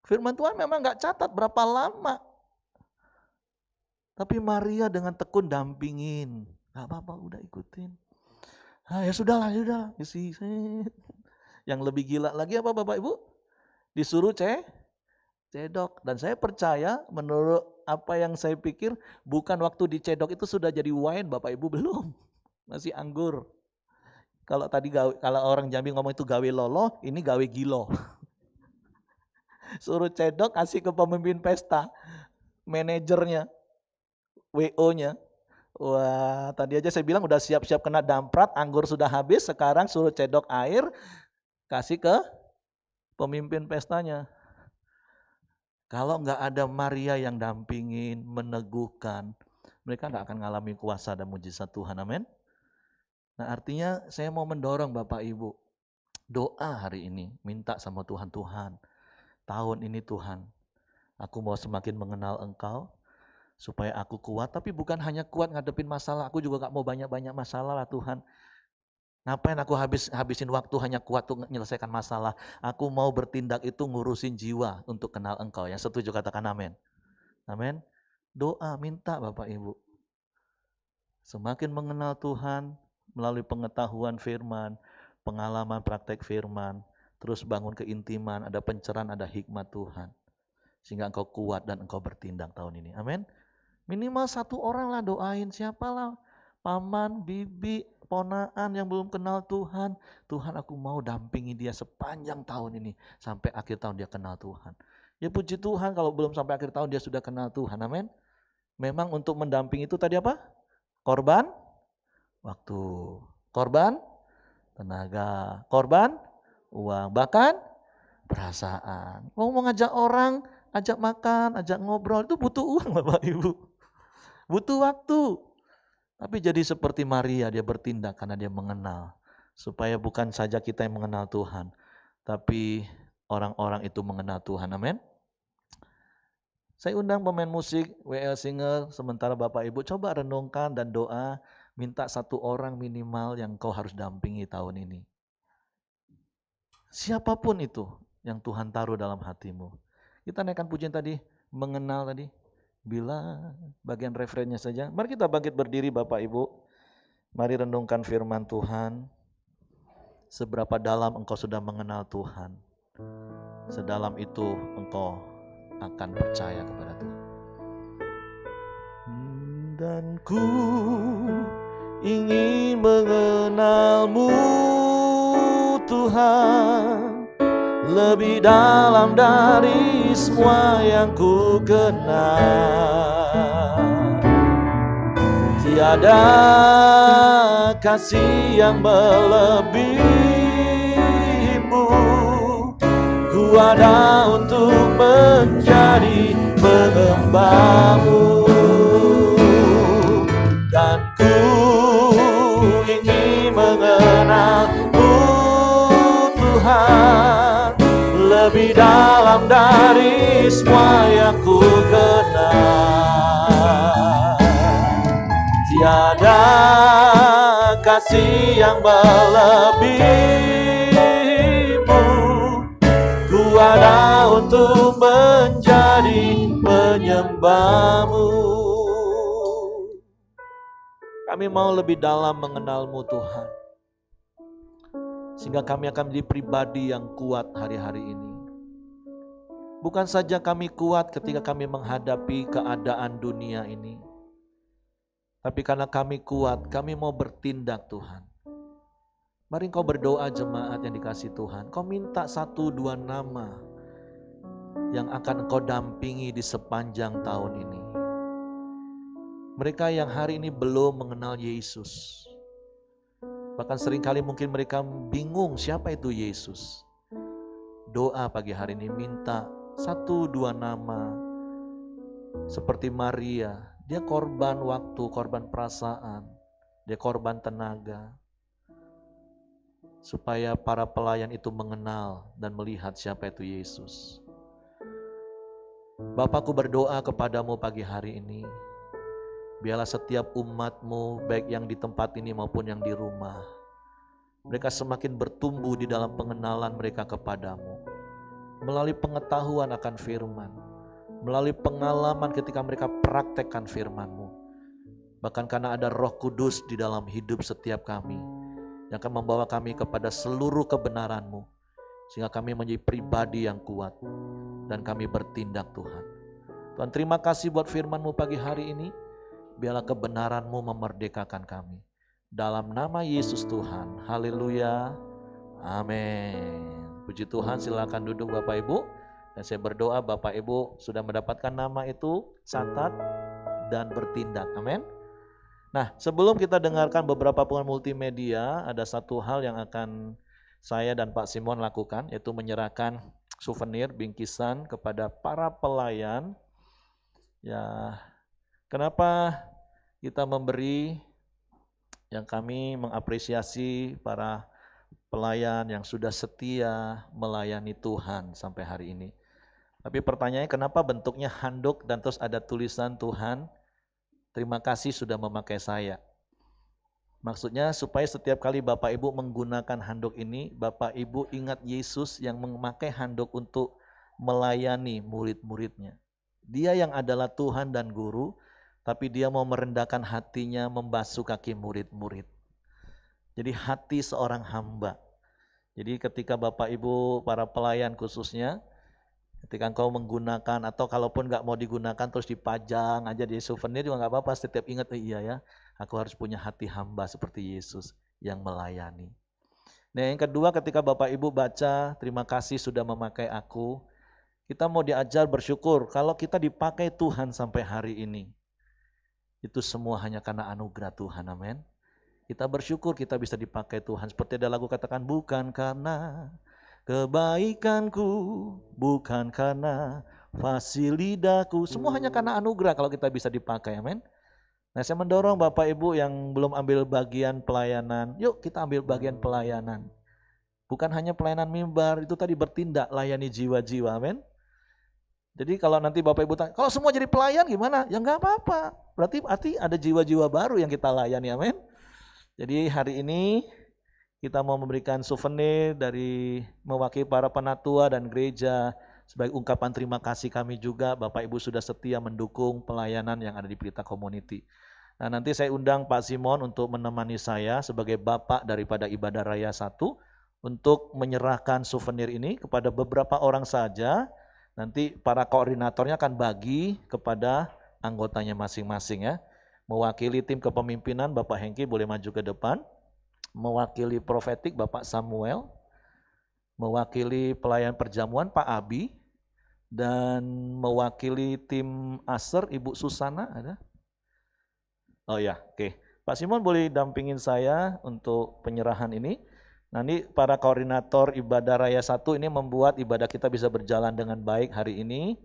Firman Tuhan memang gak catat berapa lama. Tapi Maria dengan tekun dampingin. Gak apa-apa, udah ikutin. Ya sudahlah. Yang lebih gila lagi apa Bapak Ibu? Disuruh cedok. Dan saya percaya menurut apa yang saya pikir, bukan waktu dicedok itu sudah jadi wine Bapak Ibu, belum. Masih anggur. Kalau tadi kalau orang Jambi ngomong itu gawe lolo, ini gawe gilo. Suruh cedok kasih ke pemimpin pesta, manajernya, WO-nya. Wah, tadi aja saya bilang udah siap-siap kena damprat, anggur sudah habis, sekarang suruh cedok air, kasih ke pemimpin pestanya. Kalau nggak ada Maria yang dampingin, meneguhkan, mereka nggak akan mengalami kuasa dan mujizat Tuhan, amin. Nah artinya saya mau mendorong Bapak Ibu, doa hari ini, minta sama Tuhan, tahun ini Tuhan, aku mau semakin mengenal Engkau, supaya aku kuat, tapi bukan hanya kuat ngadepin masalah, aku juga gak mau banyak-banyak masalah lah Tuhan. Ngapain aku habisin waktu hanya kuat untuk menyelesaikan masalah. Aku mau bertindak itu ngurusin jiwa untuk kenal Engkau. Yang setuju katakan amin. Amin. Doa, minta Bapak Ibu. Semakin mengenal Tuhan melalui pengetahuan firman, pengalaman praktek firman, terus bangun keintiman, ada pencerahan, ada hikmat Tuhan. Sehingga engkau kuat dan engkau bertindak tahun ini. Amin. Minimal satu orang lah doain, siapalah, paman, bibi, ponaan yang belum kenal Tuhan. Tuhan aku mau dampingi dia sepanjang tahun ini, sampai akhir tahun dia kenal Tuhan. Ya puji Tuhan kalau belum sampai akhir tahun dia sudah kenal Tuhan, amin. Memang untuk mendampingi itu tadi apa? Korban waktu, korban tenaga, korban uang, bahkan perasaan. Mau ngajak orang, ajak makan, ajak ngobrol, itu butuh uang Bapak Ibu. Butuh waktu. Tapi jadi seperti Maria, dia bertindak karena dia mengenal. Supaya bukan saja kita yang mengenal Tuhan, tapi orang-orang itu mengenal Tuhan. Amin. Saya undang pemain musik, WL Singer, sementara Bapak Ibu coba renungkan dan doa. minta satu orang minimal yang kau harus dampingi tahun ini. Siapapun itu yang Tuhan taruh dalam hatimu. Kita naikkan pujian tadi, mengenal tadi. Bila bagian referennya saja. Mari kita bangkit berdiri Bapak Ibu. Mari renungkan firman Tuhan. Seberapa dalam engkau sudah mengenal Tuhan. Sedalam itu engkau akan percaya kepada Tuhan. Dan ku ingin mengenalmu Tuhan, lebih dalam dari semua yang ku kenal. Tiada kasih yang melebihimu, ku ada untuk menjadi pengembamu. Dan ku ingin mengenalmu Tuhan, lebih dalam dari semua yang ku kenal. Tiada kasih yang melebihimu, ku ada untuk menjadi penyembahmu. Kami mau lebih dalam mengenalmu Tuhan, sehingga kami akan menjadi pribadi yang kuat hari-hari ini. Bukan saja kami kuat ketika kami menghadapi keadaan dunia ini, tapi karena kami kuat, kami mau bertindak Tuhan. Mari engkau berdoa jemaat yang dikasih Tuhan. Kau minta 1-2 nama yang akan engkau dampingi di sepanjang tahun ini. Mereka yang hari ini belum mengenal Yesus. Bahkan seringkali mungkin mereka bingung siapa itu Yesus. Doa pagi hari ini minta 1-2 nama. Seperti Maria, dia korban waktu, korban perasaan, dia korban tenaga. Supaya para pelayan itu mengenal dan melihat siapa itu Yesus. Bapakku berdoa kepadamu pagi hari ini. Biarlah setiap umatmu, baik yang di tempat ini maupun yang di rumah, mereka semakin bertumbuh di dalam pengenalan mereka kepadamu. Melalui pengetahuan akan firman, melalui pengalaman ketika mereka praktekkan firman-Mu. Bahkan karena ada Roh Kudus di dalam hidup setiap kami, yang akan membawa kami kepada seluruh kebenaran-Mu, sehingga kami menjadi pribadi yang kuat, dan kami bertindak Tuhan. Tuhan, terima kasih buat firman-Mu pagi hari ini. Biarlah kebenaran-Mu memerdekakan kami. Dalam nama Yesus Tuhan. Haleluya. Amin. Puji Tuhan, silakan duduk Bapak Ibu. Dan saya berdoa Bapak Ibu sudah mendapatkan nama itu, catat dan bertindak. Amin. Nah, sebelum kita dengarkan beberapa pengumuman multimedia, ada satu hal yang akan saya dan Pak Simon lakukan, yaitu menyerahkan souvenir bingkisan kepada para pelayan. Ya, kenapa kita memberi, yang kami mengapresiasi para pelayan yang sudah setia melayani Tuhan sampai hari ini. Tapi pertanyaannya, kenapa bentuknya handuk dan terus ada tulisan Tuhan, terima kasih sudah memakai saya. Maksudnya supaya setiap kali Bapak Ibu menggunakan handuk ini, Bapak Ibu ingat Yesus yang memakai handuk untuk melayani murid-muridnya. Dia yang adalah Tuhan dan Guru, tapi dia mau merendahkan hatinya membasuh kaki murid-murid. Jadi hati seorang hamba. Jadi ketika Bapak Ibu, para pelayan khususnya, ketika engkau menggunakan atau kalaupun gak mau digunakan terus dipajang aja di souvenir juga gak apa-apa, setiap ingat, iya ya, aku harus punya hati hamba seperti Yesus yang melayani. Nah yang kedua, ketika Bapak Ibu baca, terima kasih sudah memakai aku, kita mau diajar bersyukur kalau kita dipakai Tuhan sampai hari ini. Itu semua hanya karena anugerah Tuhan, amin. Kita bersyukur kita bisa dipakai Tuhan. Seperti ada lagu katakan, bukan karena kebaikanku, bukan karena fasilidaku, semua hanya karena anugerah kalau kita bisa dipakai, amin. Nah saya mendorong Bapak Ibu yang belum ambil bagian pelayanan, yuk kita ambil bagian pelayanan. Bukan hanya pelayanan mimbar, itu tadi bertindak, layani jiwa-jiwa, amin. Jadi kalau nanti Bapak Ibu tanya, kalau semua jadi pelayan gimana? Ya enggak apa-apa, berarti ada jiwa-jiwa baru yang kita layani, amin. Jadi hari ini kita mau memberikan souvenir dari mewakili para penatua dan gereja sebagai ungkapan terima kasih kami juga Bapak Ibu sudah setia mendukung pelayanan yang ada di Pelita Community. Nah, nanti saya undang Pak Simon untuk menemani saya sebagai Bapak daripada Ibadah Raya 1 untuk menyerahkan souvenir ini kepada beberapa orang saja. Nanti para koordinatornya akan bagi kepada anggotanya masing-masing ya. Mewakili tim kepemimpinan Bapak Hengki boleh maju ke depan. Mewakili profetik Bapak Samuel. Mewakili pelayan perjamuan Pak Abi. Dan mewakili tim Aser Ibu Susana ada? Oh ya, oke. Pak Simon boleh dampingin saya untuk penyerahan ini. Nanti para koordinator Ibadah Raya 1 ini membuat ibadah kita bisa berjalan dengan baik hari ini.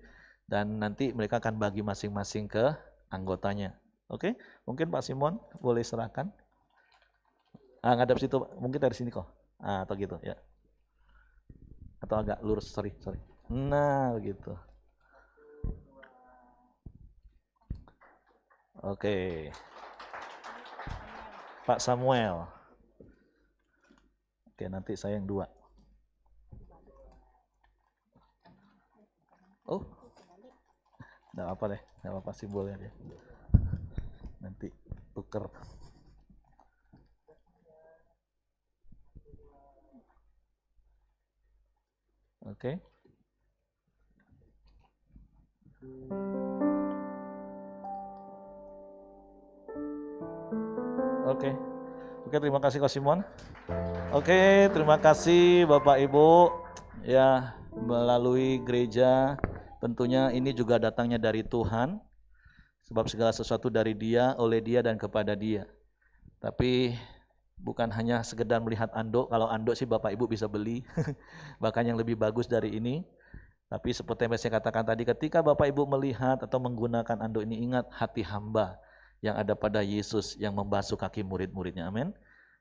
Dan nanti mereka akan bagi masing-masing ke anggotanya. Oke, mungkin Pak Simon boleh serahkan. Ngadap situ, mungkin dari sini kok. Atau gitu ya. Atau agak lurus, sorry. Nah, begitu. Oke. Pak Samuel. Oke, nanti saya yang 2. Oh. Enggak apa deh, enggak apa simbolnya dia. Nanti tuker. Oke. Oke, terima kasih Ko Simon. Oke, terima kasih Bapak Ibu ya melalui gereja. Tentunya ini juga datangnya dari Tuhan. Sebab segala sesuatu dari Dia, oleh Dia dan kepada Dia. Tapi bukan hanya sekedar melihat anduk. Kalau anduk sih Bapak Ibu bisa beli. Bahkan yang lebih bagus dari ini. Tapi seperti yang saya katakan tadi, ketika Bapak Ibu melihat atau menggunakan anduk ini, ingat hati hamba yang ada pada Yesus yang membasuh kaki murid-muridnya, amin.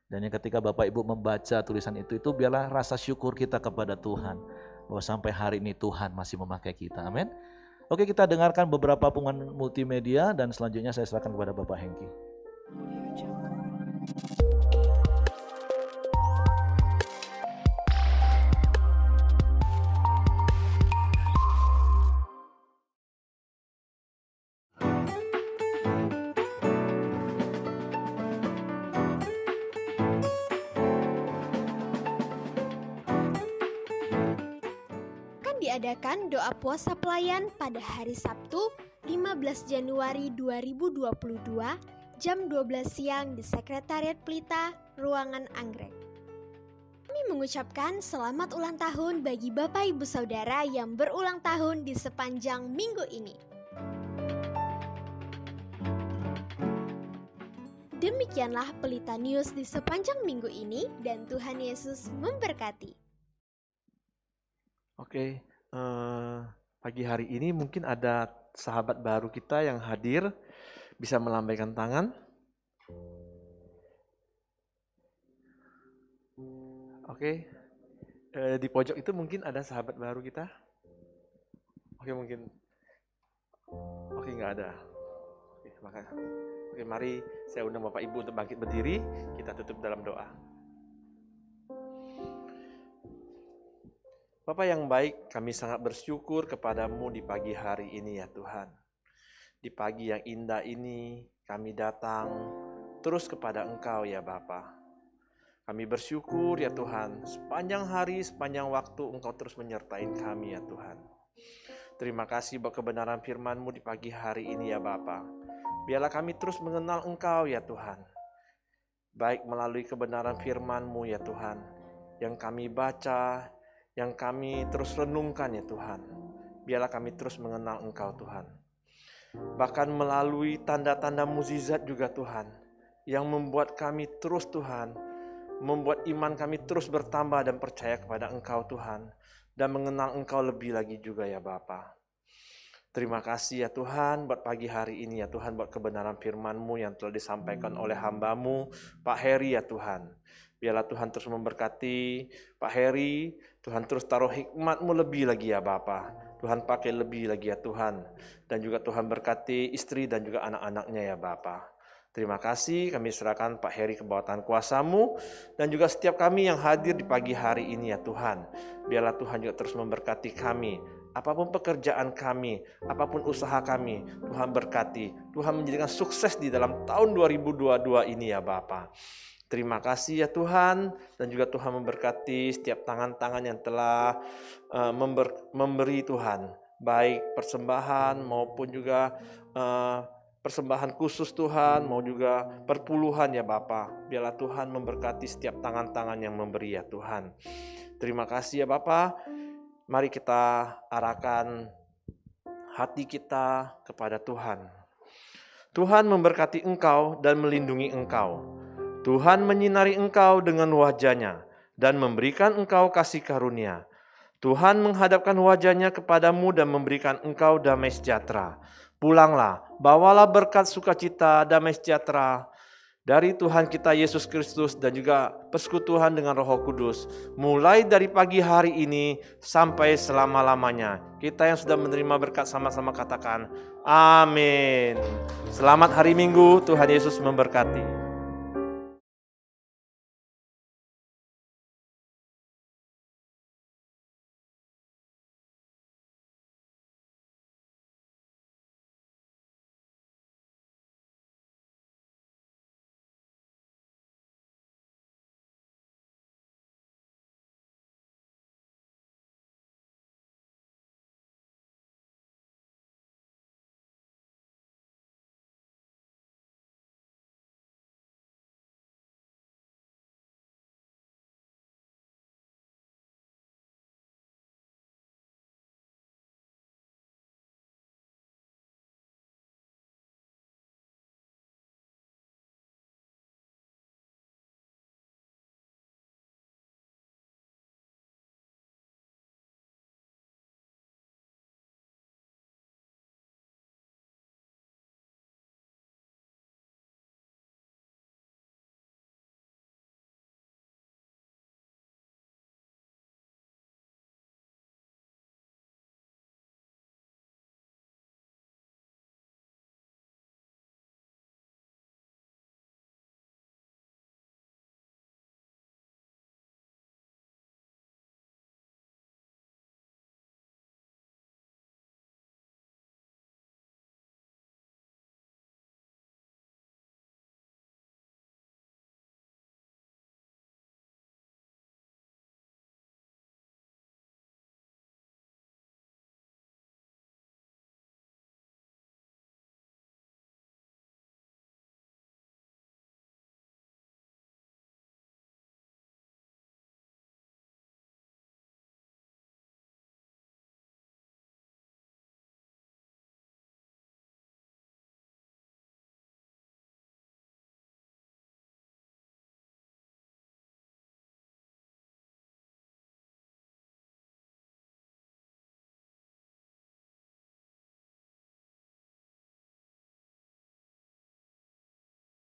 Dan yang ketika Bapak Ibu membaca tulisan itu biarlah rasa syukur kita kepada Tuhan, bahwa sampai hari ini Tuhan masih memakai kita, amin. Oke, kita dengarkan beberapa pengumuman multimedia dan selanjutnya saya serahkan kepada Bapak Hengki. Diadakan doa puasa pelayan pada hari Sabtu 15 Januari 2022 jam 12 siang di Sekretariat Pelita, Ruangan Anggrek. Kami mengucapkan selamat ulang tahun bagi Bapak Ibu Saudara yang berulang tahun di sepanjang minggu ini. Demikianlah Pelita News di sepanjang minggu ini dan Tuhan Yesus memberkati. Oke. Pagi hari ini mungkin ada sahabat baru kita yang hadir, bisa melambaikan tangan. Oke, di pojok itu mungkin ada sahabat baru kita. Oke, mungkin. Oke, nggak ada. Oke, mari saya undang Bapak Ibu untuk bangkit berdiri, kita tutup dalam doa. Bapak yang baik, kami sangat bersyukur kepadamu di pagi hari ini ya Tuhan. Di pagi yang indah ini, kami datang terus kepada Engkau ya Bapa. Kami bersyukur ya Tuhan, sepanjang hari, sepanjang waktu Engkau terus menyertai kami ya Tuhan. Terima kasih buat kebenaran firman-Mu di pagi hari ini ya Bapa. Biarlah kami terus mengenal Engkau ya Tuhan. Baik melalui kebenaran firman-Mu ya Tuhan, yang kami baca, yang kami terus renungkan ya Tuhan. Biarlah kami terus mengenal Engkau Tuhan. Bahkan melalui tanda-tanda mukjizat juga Tuhan, yang membuat kami terus Tuhan, membuat iman kami terus bertambah dan percaya kepada Engkau Tuhan, dan mengenal Engkau lebih lagi juga ya Bapa. Terima kasih ya Tuhan buat pagi hari ini ya Tuhan, buat kebenaran firman-Mu yang telah disampaikan oleh hamba-Mu Pak Heri ya Tuhan. Biarlah Tuhan terus memberkati Pak Heri, Tuhan terus taruh hikmat-Mu lebih lagi ya Bapa. Tuhan pakai lebih lagi ya Tuhan. Dan juga Tuhan berkati istri dan juga anak-anaknya ya Bapa. Terima kasih, kami serahkan Pak Heri ke bawah tangan kuasa-Mu, dan juga setiap kami yang hadir di pagi hari ini ya Tuhan. Biarlah Tuhan juga terus memberkati kami, apapun pekerjaan kami, apapun usaha kami, Tuhan berkati. Tuhan menjadikan sukses di dalam tahun 2022 ini ya Bapa. Terima kasih ya Tuhan, dan juga Tuhan memberkati setiap tangan-tangan yang telah memberi Tuhan, baik persembahan maupun juga persembahan khusus Tuhan, mau juga perpuluhan ya Bapa. Biarlah Tuhan memberkati setiap tangan-tangan yang memberi ya Tuhan. Terima kasih ya Bapa. Mari kita arahkan hati kita kepada Tuhan. Tuhan memberkati engkau dan melindungi engkau. Tuhan menyinari engkau dengan wajah-Nya dan memberikan engkau kasih karunia. Tuhan menghadapkan wajah-Nya kepadamu dan memberikan engkau damai sejahtera. Pulanglah, bawalah berkat sukacita, damai sejahtera dari Tuhan kita Yesus Kristus dan juga persekutuan dengan Roh Kudus, mulai dari pagi hari ini sampai selama-lamanya. Kita yang sudah menerima berkat sama-sama katakan, amin. Selamat hari Minggu, Tuhan Yesus memberkati.